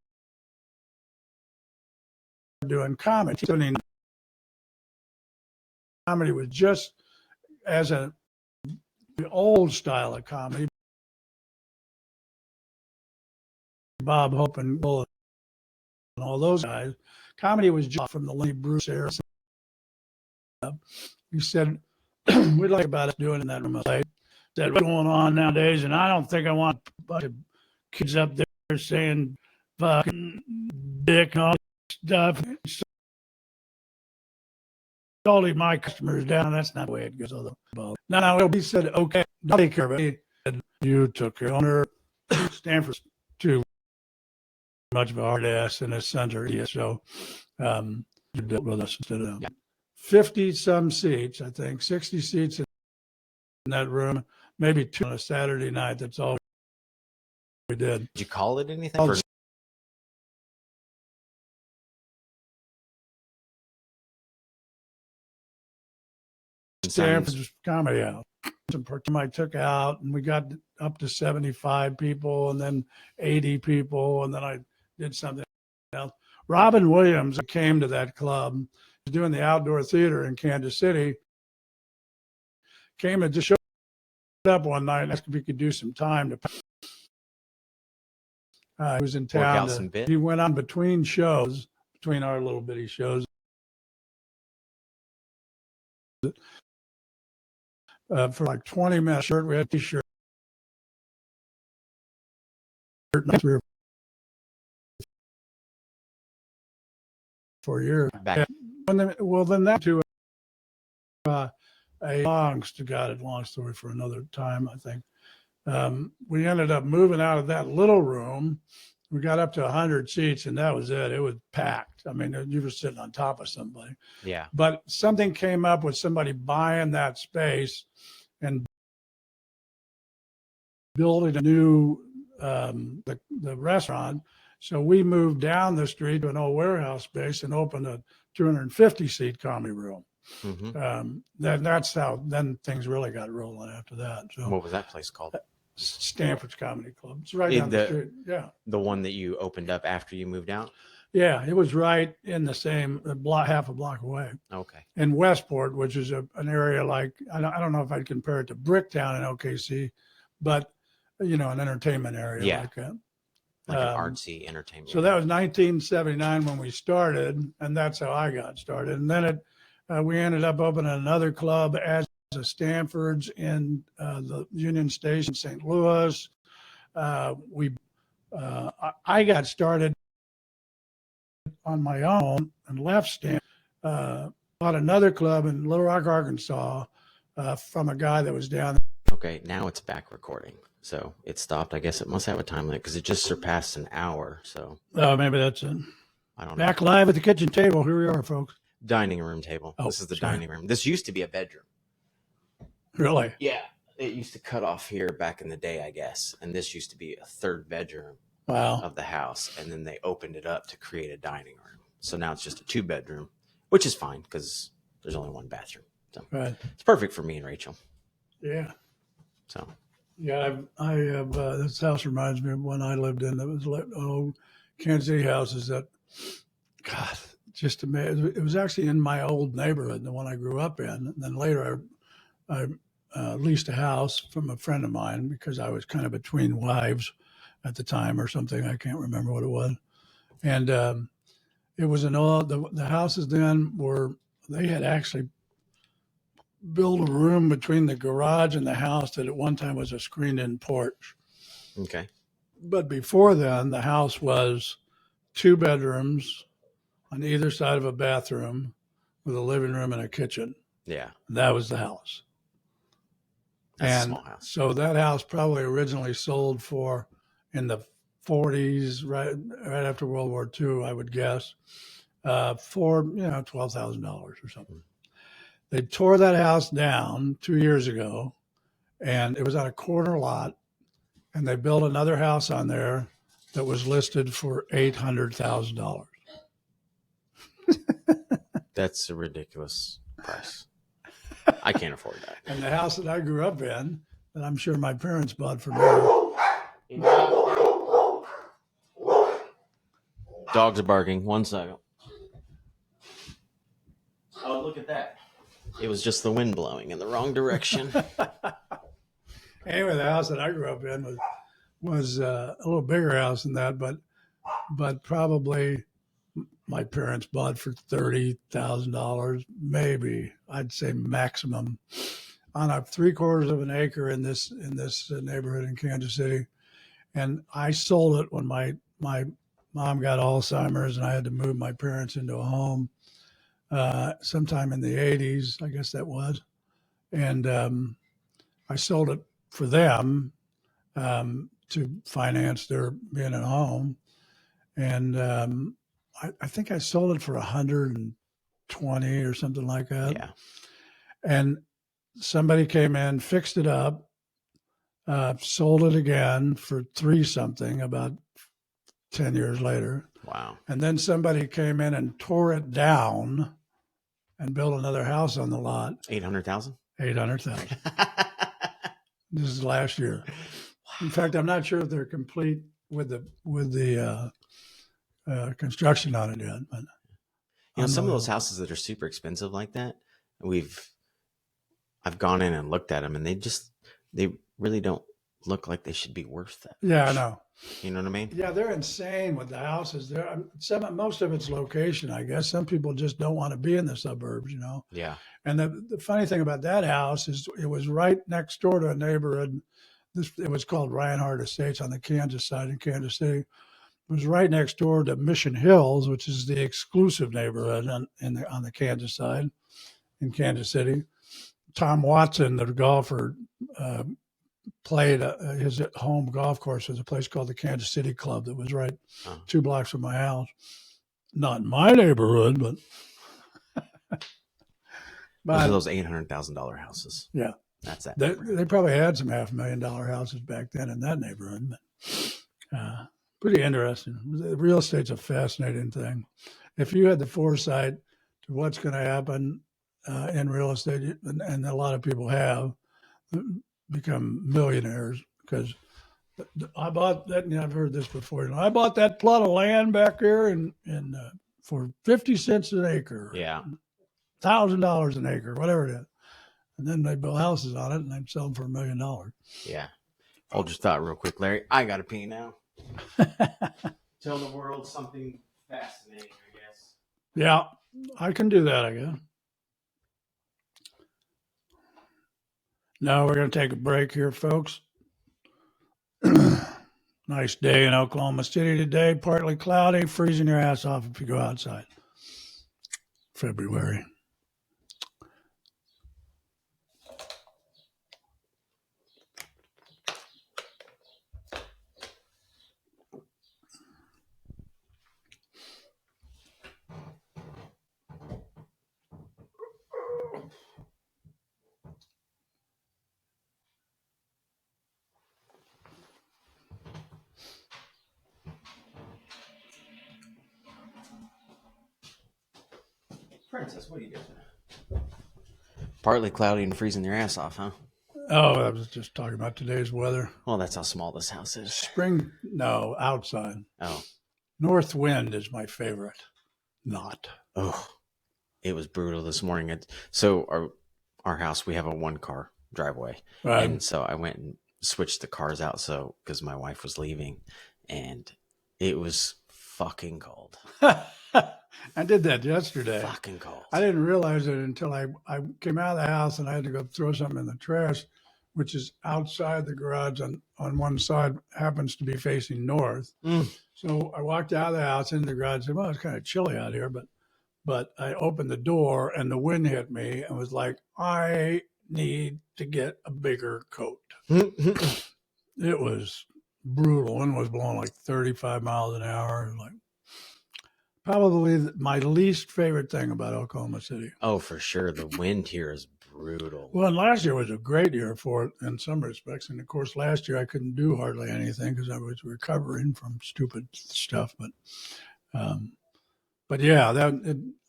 B: doing comedy. Comedy was just as the old style of comedy. Bob Hope and Bull and all those guys. Comedy was just from the Lenny Bruce era. He said, we'd like about us doing in that room. I said, what's going on nowadays? And I don't think I want a bunch of kids up there saying fucking dick and all this stuff. All my customers down. That's not the way it goes. No, he said, okay, don't take care of it. He said, you took your owner. Stanford's too much of a hard ass, and his sons are idiots. So you dealt with us instead of 50 some seats, I think, 60 seats in that room, maybe 2 on a Saturday night. That's all we did.
A: Did you call it anything?
B: Stanford's Comedy House. I took out, and we got up to 75 people, and then 80 people, and then I did something else. Robin Williams came to that club. He was doing the outdoor theater in Kansas City. Came and just showed up one night and asked if he could do some time to. He was in town. He went on between our little bitty shows. For like 20 minutes. We had a t-shirt. 3 or 4 years back. Then that to a long story for another time, I think. We ended up moving out of that little room. We got up to 100 seats, and that was it. It was packed. I mean, you were sitting on top of somebody.
A: Yeah.
B: But something came up with somebody buying that space and building a new the restaurant. So we moved down the street to an old warehouse space and opened a 250-seat comedy room.
A: Mm-hmm.
B: That's how then things really got rolling after that. So
A: what was that place called?
B: Stanford's Comedy Club. It's right down the street. Yeah.
A: The one that you opened up after you moved out?
B: Yeah, it was right in the same block, half a block away.
A: Okay.
B: In Westport, which is an area like, I don't know if I'd compare it to Bricktown in OKC, but an entertainment area
A: Yeah.
B: like that.
A: Like an
B: Um,
A: artsy entertainment.
B: So that was 1979 when we started, and that's how I got started. And then we ended up opening another club as a Stanford's in the Union Station, St. Louis. I got started on my own and left Stanford. Bought another club in Little Rock, Arkansas, from a guy that was down there.
A: Okay, now it's back recording. So it stopped. I guess it must have a time limit because it just surpassed an hour. So
B: Oh, maybe that's it.
A: I don't know.
B: Back live at the kitchen table. Here we are, folks.
A: Dining room table.
B: Oh,
A: This is the
B: sorry.
A: dining room. This used to be a bedroom.
B: Really?
A: Yeah. It used to cut off here back in the day, I guess. And this used to be a third bedroom
B: Wow.
A: of the house. And then they opened it up to create a dining room. So now it's just a 2-bedroom, which is fine because there's only 1 bathroom. So
B: Right.
A: it's perfect for me and Rachel.
B: Yeah.
A: So
B: Yeah, I have. This house reminds me of when I lived in. It was like old Kansas City houses that, God, just amazing. It was actually in my old neighborhood, the one I grew up in. And then later, I leased a house from a friend of mine because I was kind of between wives at the time or something. I can't remember what it was. And it was an old. The houses then were. They had actually built a room between the garage and the house that at one time was a screened-in porch.
A: okay.
B: But before then, the house was 2 bedrooms on either side of a bathroom with a living room and a kitchen.
A: Yeah.
B: That was the house.
A: That's a
B: And
A: small house.
B: so that house probably originally sold for in the 40s, right after World War II, I would guess, for $12,000 or something. They tore that house down 2 years ago, and it was on a corner lot, and they built another house on there that was listed for $800,000.
A: That's a ridiculous price. I can't afford that.
B: And the house that I grew up in, that I'm sure my parents bought for me.
A: Dogs are barking. 1 second. Oh, look at that. It was just the wind blowing in the wrong direction.
B: Anyway, the house that I grew up in was a little bigger house than that, but probably my parents bought for $30,000, maybe I'd say maximum, on a 3/4 of an acre in this neighborhood in Kansas City. And I sold it when my mom got Alzheimer's and I had to move my parents into a home sometime in the 80s, I guess that was. And I sold it for them to finance their being at home. And I think I sold it for 120 or something like that.
A: Yeah.
B: And somebody came in, fixed it up, sold it again for 3 something about 10 years later.
A: Wow.
B: And then somebody came in and tore it down and built another house on the lot.
A: 800,000?
B: 800,000. This is last year. In fact, I'm not sure if they're complete with the construction on it yet. But
A: Some of those houses that are super expensive like that, I've gone in and looked at them, and they really don't look like they should be worth that.
B: Yeah, I know.
A: You know what I mean?
B: Yeah, they're insane with the houses. Most of it's location, I guess. Some people just don't want to be in the suburbs,
A: Yeah.
B: And the funny thing about that house is it was right next door to a neighborhood. It was called Reinhardt Estates on the Kansas side in Kansas City. It was right next door to Mission Hills, which is the exclusive neighborhood on the Kansas side in Kansas City. Tom Watson, the golfer, played his home golf course was a place called the Kansas City Club that was right 2 blocks from my house. Not in my neighborhood, but
A: Those are those $800,000 houses.
B: Yeah.
A: That's that.
B: They probably had some $500,000 houses back then in that neighborhood, but pretty interesting. Real estate's a fascinating thing. If you had the foresight to what's going to happen in real estate, and a lot of people have become millionaires because I bought that. And I've heard this before. I bought that plot of land back there for 50 cents an acre.
A: Yeah.
B: $1,000 an acre, whatever it is. And then they build houses on it and they'd sell them for $1 million.
A: Yeah. Hold your thought real quick, Larry. I got to pee now. Tell the world something fascinating, I guess.
B: Yeah, I can do that, I guess. Now we're going to take a break here, folks. Nice day in Oklahoma City today. Partly cloudy, freezing your ass off if you go outside. February.
A: Princess, what are you doing? Partly cloudy and freezing your ass off, huh?
B: Oh, I was just talking about today's weather.
A: Well, that's how small this house is.
B: Spring, no, outside.
A: Oh.
B: North wind is my favorite. Not.
A: Oh, it was brutal this morning. So our house, we have a 1-car driveway.
B: Right.
A: And so I went and switched the cars out because my wife was leaving, and it was fucking cold.
B: I did that yesterday.
A: Fucking cold.
B: I didn't realize it until I came out of the house and I had to go throw something in the trash, which is outside the garage on one side, happens to be facing north. So I walked out of the house into the garage and said, well, it's kind of chilly out here, but I opened the door and the wind hit me and was like, I need to get a bigger coat. It was brutal. Wind was blowing like 35 miles an hour. Like, probably my least favorite thing about Oklahoma City.
A: Oh, for sure. The wind here is brutal.
B: Well, and last year was a great year for it in some respects. And of course, last year I couldn't do hardly anything because I was recovering from stupid stuff. But yeah,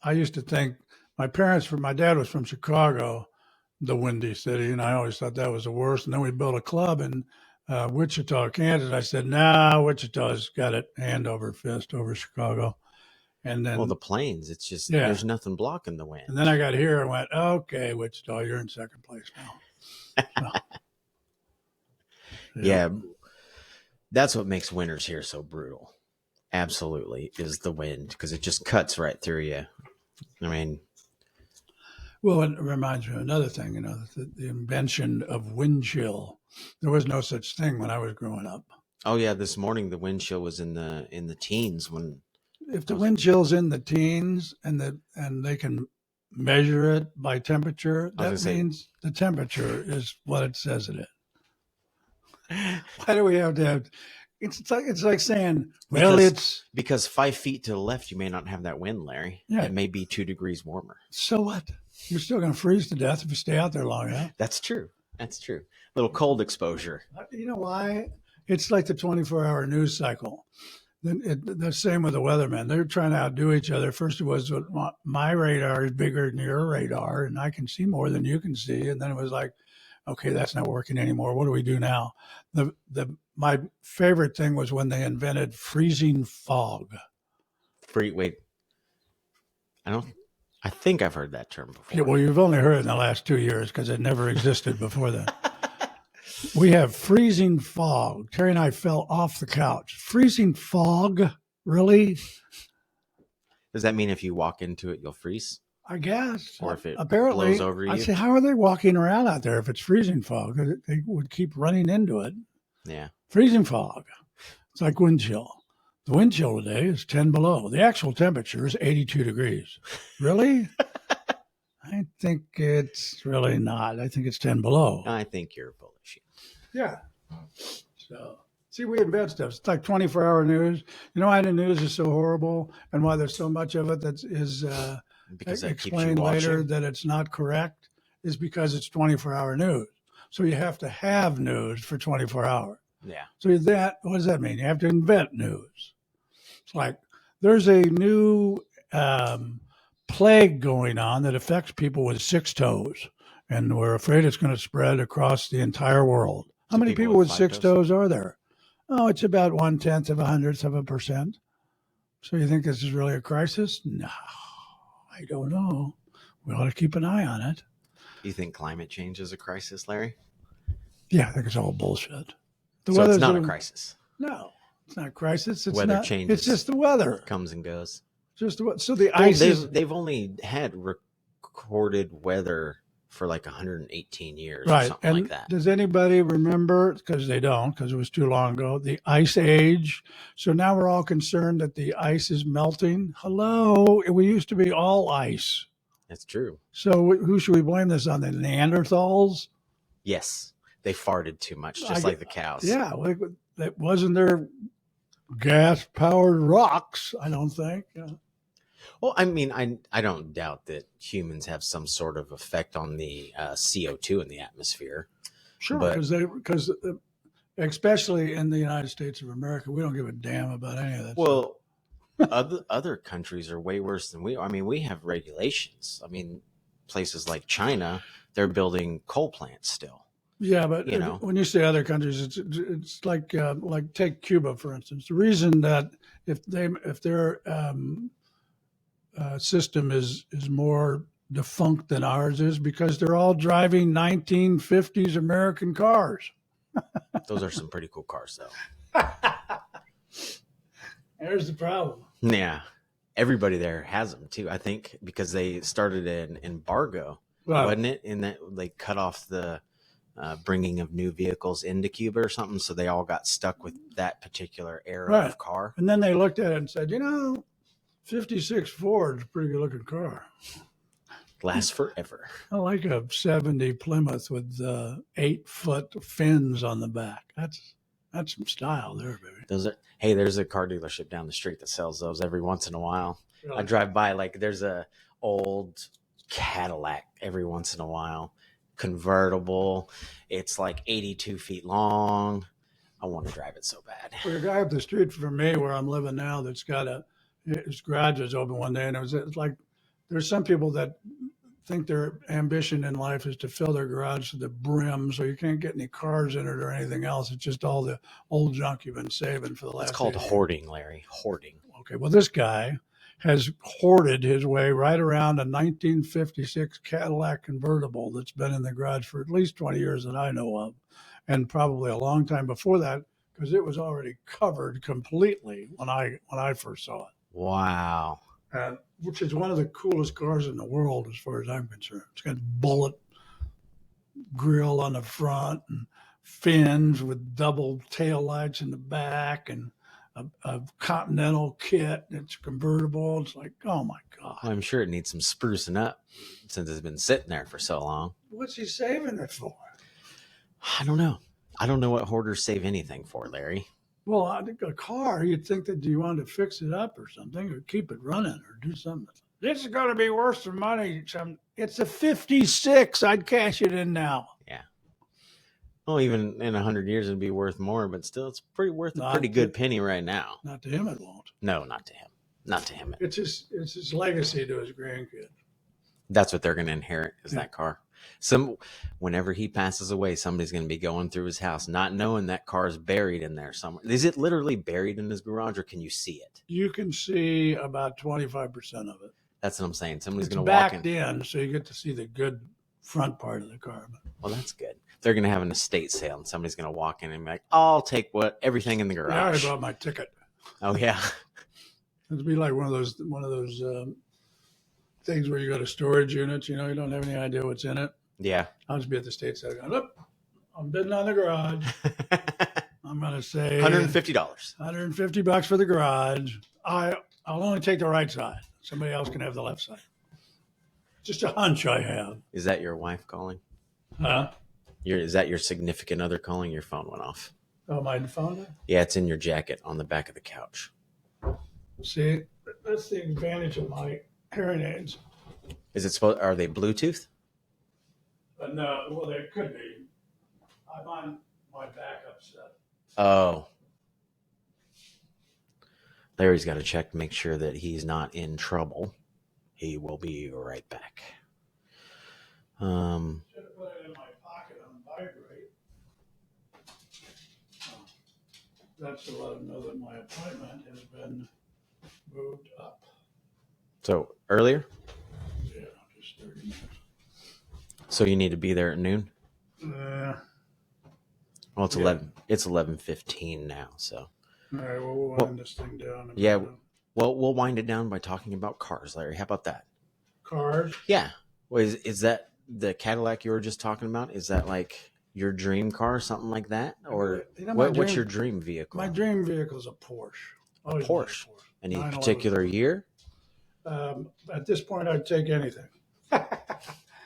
B: I used to think my dad was from Chicago, the Windy City, and I always thought that was the worst. And then we built a club in Wichita, Kansas. I said, nah, Wichita's got it hand over fist over Chicago. And then,
A: well, the plains, it's just,
B: Yeah.
A: there's nothing blocking the wind.
B: and then I got here and went, okay, Wichita, you're in second place now.
A: Yeah. That's what makes winters here so brutal. Absolutely, is the wind, because it just cuts right through you. I mean,
B: Well, it reminds me of another thing, the invention of wind chill. There was no such thing when I was growing up.
A: oh yeah, this morning the wind chill was in the teens when.
B: If the wind chill's in the teens and they can measure it by temperature, that means the temperature is what it says it is. Why do we have to have? It's like saying, well,
A: because 5 feet to the left, you may not have that wind, Larry.
B: Yeah.
A: It may be 2 degrees warmer.
B: So what? You're still going to freeze to death if you stay out there long enough.
A: That's true. That's true. Little cold exposure.
B: You know why? It's like the 24-hour news cycle. The same with the weathermen. They're trying to outdo each other. First it was, my radar is bigger than your radar, and I can see more than you can see. And then it was like, okay, that's not working anymore. What do we do now? My favorite thing was when they invented freezing fog.
A: Wait. I think I've heard that term before.
B: Yeah, well, you've only heard it in the last 2 years because it never existed before then. We have freezing fog. Terry and I fell off the couch. Freezing fog? Really?
A: Does that mean if you walk into it, you'll freeze?
B: I guess.
A: Or if it
B: apparently
A: blows over you?
B: I say, how are they walking around out there if it's freezing fog? They would keep running into it.
A: Yeah.
B: Freezing fog. It's like wind chill. The wind chill today is 10 below. The actual temperature is 82 degrees. Really? I think it's really not. I think it's 10 below.
A: I think you're bullish.
B: Yeah. So, see, we invent stuff. It's like 24-hour news. You know why the news is so horrible and why there's so much of it that is
A: because that keeps you
B: explained later
A: watching.
B: that it's not correct is because it's 24-hour news. So you have to have news for 24 hours.
A: Yeah.
B: So what does that mean? You have to invent news. It's like there's a new plague going on that affects people with 6 toes, and we're afraid it's going to spread across the entire world. How many people with 6 toes are there? Oh, it's about 1/10 of a hundredth of a percent. So you think this is really a crisis? No, I don't know. We ought to keep an eye on it.
A: You think climate change is a crisis, Larry?
B: Yeah, I think it's all bullshit. The
A: So it's
B: weather's
A: not a crisis.
B: No, it's not a crisis. It's
A: Weather
B: not.
A: changes.
B: It's just the weather.
A: Comes and goes.
B: Just the, so the
A: Well,
B: ice is.
A: they've only had recorded weather for like 118 years or
B: Right.
A: something
B: And
A: like that.
B: does anybody remember, because they don't, because it was too long ago, the ice age? So now we're all concerned that the ice is melting. Hello, we used to be all ice.
A: That's true.
B: So who should we blame this on? The Neanderthals?
A: Yes, they farted too much, just like the cows.
B: Yeah, like, that wasn't their gas-powered rocks, I don't think.
A: Well, I mean, I don't doubt that humans have some sort of effect on the CO2 in the atmosphere.
B: Sure,
A: But-
B: because especially in the United States of America, we don't give a damn about any of that.
A: Well, other countries are way worse than we are. I mean, we have regulations. I mean, places like China, they're building coal plants still.
B: Yeah, but
A: you know.
B: when you say other countries, it's like take Cuba for instance. The reason that if their system is more defunct than ours is because they're all driving 1950s American cars.
A: Those are some pretty cool cars, though.
B: There's the problem.
A: Yeah, everybody there has them too. I think because they started an embargo, wasn't it? In that they cut off the bringing of new vehicles into Cuba or something, so they all got stuck with that particular era
B: Right.
A: of car.
B: And then they looked at it and said, 56 Ford's a pretty good looking car.
A: Lasts forever.
B: I like a 70 Plymouth with 8-foot fins on the back. That's some style there, baby.
A: Those are. Hey, there's a car dealership down the street that sells those every once in a while. I drive by, like there's a old Cadillac every once in a while, convertible. It's like 82 feet long. I want to drive it so bad.
B: There's a guy up the street from me where I'm living now that's got his garage was open one day, and it's like there's some people that think their ambition in life is to fill their garage to the brim, so you can't get any cars in it or anything else. It's just all the old junk you've been saving for the last.
A: It's called
B: 8 years.
A: hoarding, Larry. Hoarding.
B: Okay, well, this guy has hoarded his way right around a 1956 Cadillac convertible that's been in the garage for at least 20 years that I know of, and probably a long time before that because it was already covered completely when I first saw it.
A: Wow.
B: Which is one of the coolest cars in the world as far as I'm concerned. It's got bullet grill on the front and fins with double tail lights in the back and a Continental kit. It's convertible. It's like, oh my God.
A: I'm sure it needs some sprucing up since it's been sitting there for so long.
B: What's he saving it for?
A: I don't know. I don't know what hoarders save anything for, Larry.
B: Well, I think a car, you'd think that you wanted to fix it up or something or keep it running or do something. This is going to be worth some money. It's a 56. I'd cash it in now.
A: Yeah. Well, even in 100 years, it'd be worth more, but still, it's worth a
B: Not
A: pretty
B: to-
A: good penny right now.
B: Not to him, it won't.
A: No, not to him. Not to him.
B: It's his legacy to his grandkid.
A: That's what they're going to inherit is
B: Yeah.
A: that car. Whenever he passes away, somebody's going to be going through his house, not knowing that car is buried in there somewhere. Is it literally buried in his garage, or can you see it?
B: You can see about 25% of it.
A: That's what I'm saying. Somebody's
B: It's
A: going to walk
B: backed
A: in.
B: in, so you get to see the good front part of the car.
A: Well, that's good. They're going to have an estate sale, and somebody's going to walk in and be like, "I'll take everything in the
B: I already
A: garage."
B: bought my ticket.
A: Oh yeah,
B: It'd be like one of those things where you go to storage units. You don't have any idea what's in it.
A: yeah.
B: I'll just be at the state side going, look, I'm bidding on the garage. I'm going to say
A: $150.
B: $150 for the garage. I'll only take the right side. Somebody else can have the left side. Just a hunch I have.
A: Is that your wife calling?
B: Huh?
A: Is that your significant other calling? Your phone went off.
B: Oh, my phone?
A: Yeah, it's in your jacket on the back of the couch.
B: See, that's the advantage of my hearing aids.
A: Is it supposed? Are they Bluetooth?
B: But no, well, they could be. I'm on my backup set.
A: Oh. Larry's got to check to make sure that he's not in trouble. He will be right back.
B: Should have put it in my pocket on vibrate. that's to let them know that my appointment has been moved up.
A: So earlier?
B: Yeah, just 30 minutes.
A: So you need to be there at noon? Well, it's
B: Yeah.
A: 11. It's 11:15 now. So
B: All right, well, we'll wind this thing down.
A: yeah. Well, we'll wind it down by talking about cars, Larry. How about that?
B: Cars?
A: Yeah. Well, is that the Cadillac you were just talking about? Is that like your dream car, something like that, or
B: You know,
A: what's your dream vehicle?
B: My dream vehicle is a Porsche. Always wanted a
A: Porsche.
B: Porsche.
A: Any
B: 911.
A: particular year?
B: At this point, I'd take anything.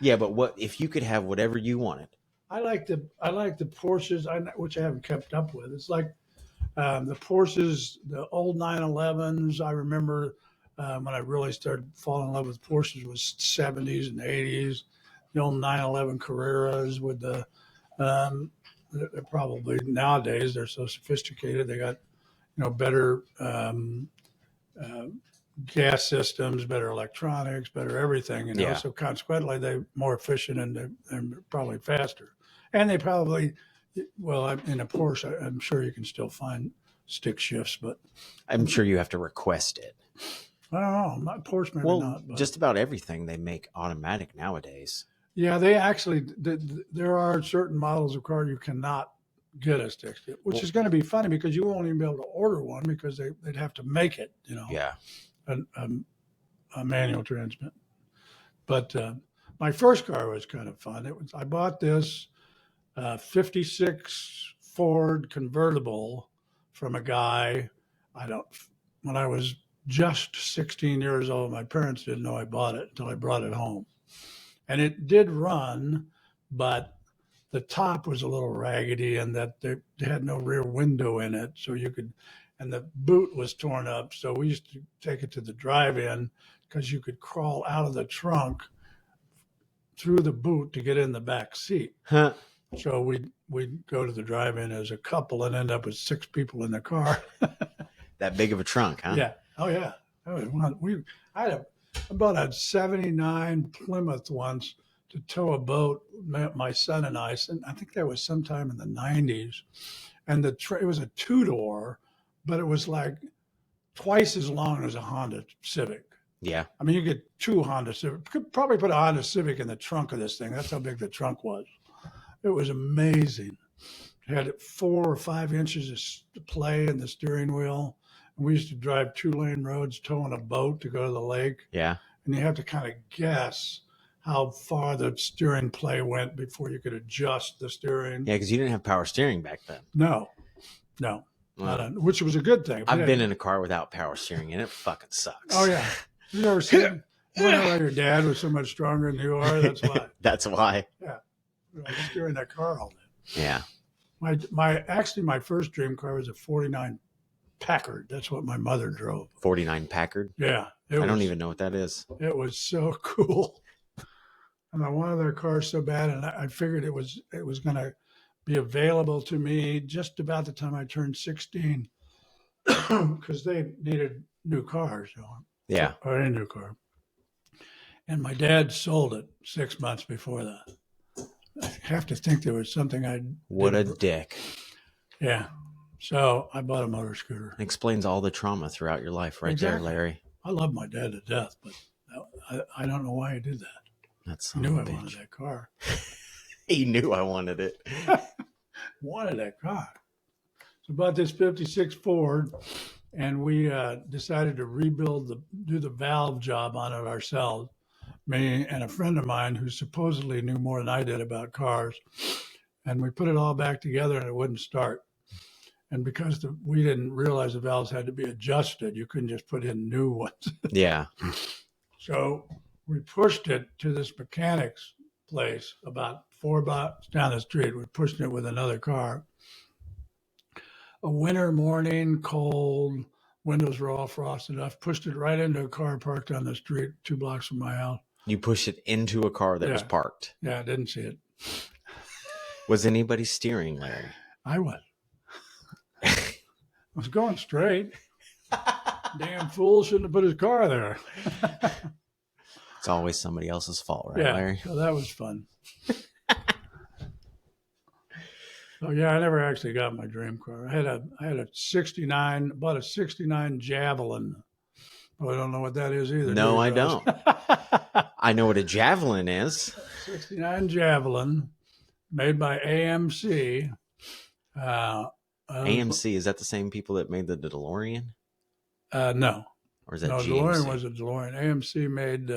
A: Yeah, but what if you could have whatever you wanted?
B: I like the Porsches, which I haven't kept up with. It's like the Porsches, the old 911s. I remember when I really started falling in love with Porsches was 70s and 80s. The old 911 Carreras with they're probably nowadays they're so sophisticated. They got better gas systems, better electronics, better everything.
A: Yeah.
B: So consequently, they're more efficient and they're probably faster. And they probably, well, in a Porsche, I'm sure you can still find stick shifts, but
A: I'm sure you have to request it.
B: I don't know. My Porsche maybe
A: Well,
B: not. But
A: just about everything they make automatic nowadays.
B: yeah, they actually there are certain models of car you cannot get a stick shift, which is going to be funny because you won't even be able to order one because they'd have to make it.
A: Yeah.
B: A manual transmission. But my first car was kind of fun. I bought this 56 Ford convertible from a guy. When I was just 16 years old, my parents didn't know I bought it until I brought it home. And it did run, but the top was a little raggedy and that they had no rear window in it. So and the boot was torn up. So we used to take it to the drive-in because you could crawl out of the trunk through the boot to get in the back seat.
A: Huh.
B: So we'd go to the drive-in as a couple and end up with 6 people in the car.
A: That big of a trunk, huh?
B: Yeah. Oh yeah. I bought a 79 Plymouth once to tow a boat, my son and I think that was sometime in the 90s. And it was a 2-door, but it was like twice as long as a Honda Civic.
A: Yeah.
B: I mean, you get 2 Honda Civic. Could probably put a Honda Civic in the trunk of this thing. That's how big the trunk was. It was amazing. It had 4 or 5 inches of play in the steering wheel. And we used to drive 2-lane roads towing a boat to go to the lake.
A: Yeah.
B: And you have to kind of guess how far the steering play went before you could adjust the steering.
A: Yeah, because you didn't have power steering back then.
B: No. Which was a good thing.
A: I've been in a car without power steering and it fucking sucks.
B: Oh, yeah. You never seen why your dad was so much stronger than you are? That's why.
A: That's why.
B: Yeah. I was steering that car all day.
A: Yeah.
B: My first dream car was a 49 Packard. That's what my mother drove.
A: 49 Packard?
B: Yeah.
A: I don't even know what that is.
B: It was so cool. And I wanted their car so bad, and I figured it was going to be available to me just about the time I turned 16 because they needed new cars.
A: Yeah.
B: Or a new car. And my dad sold it 6 months before that. I have to think there was something
A: What a dick.
B: Yeah. So I bought a motor scooter.
A: It explains all the trauma throughout your life right there, Larry.
B: I love my dad to death, but I don't know why he did that.
A: That's
B: He knew I wanted that car.
A: He knew I wanted it.
B: Wanted that car. So bought this 56 Ford, and we decided to do the valve job on it ourselves. Me and a friend of mine who supposedly knew more than I did about cars. And we put it all back together and it wouldn't start. And because we didn't realize the valves had to be adjusted, you couldn't just put in new ones.
A: Yeah.
B: So we pushed it to this mechanic's place about 4 blocks down the street. We're pushing it with another car. A winter morning, cold, windows were all frosted off, pushed it right into a car parked on the street 2 blocks from my house.
A: You pushed it into a car that was parked.
B: Yeah, I didn't see it.
A: Was anybody steering, Larry?
B: I was. I was going straight. Damn fool shouldn't have put his car there.
A: It's always somebody else's fault, right, Larry?
B: So that was fun. Oh yeah, I never actually got my dream car. I had a 69, bought a 69 Javelin. Oh, I don't know what that is either. do
A: No,
B: you,
A: I
B: Josh?
A: don't. I know what a javelin is.
B: 69 Javelin made by AMC. Uh,
A: AMC, is that the same people that made the DeLorean?
B: no,
A: Or is that
B: no,
A: GMC?
B: DeLorean was a DeLorean. AMC made,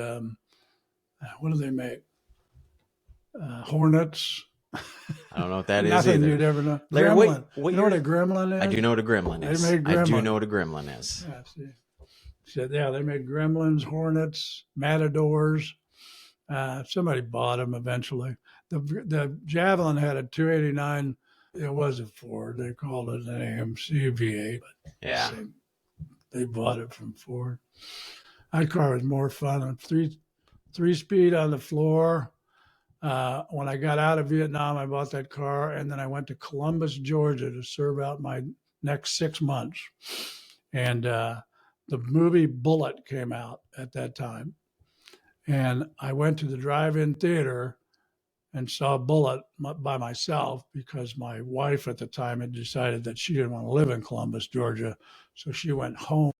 B: what do they make? Hornets.
A: I don't know what that is
B: Nothing
A: either.
B: you'd ever know.
A: Larry,
B: Gremlin.
A: what
B: You know what a
A: year-
B: gremlin is?
A: I do know what a gremlin
B: They
A: is.
B: made
A: I do
B: Gremlin.
A: know what a gremlin is.
B: Yeah, see. Said, yeah, they made Gremlins, Hornets, Matadors. Somebody bought them eventually. The Javelin had a 289. It was a Ford. They called it an AMC V8. But
A: Yeah.
B: they bought it from Ford. That car was more fun. Three speed on the floor. When I got out of Vietnam, I bought that car, and then I went to Columbus, Georgia, to serve out my next 6 months. And the movie Bullet came out at that time, and I went to the drive-in theater and saw Bullet by myself because my wife at the time had decided that she didn't want to live in Columbus, Georgia, so she went home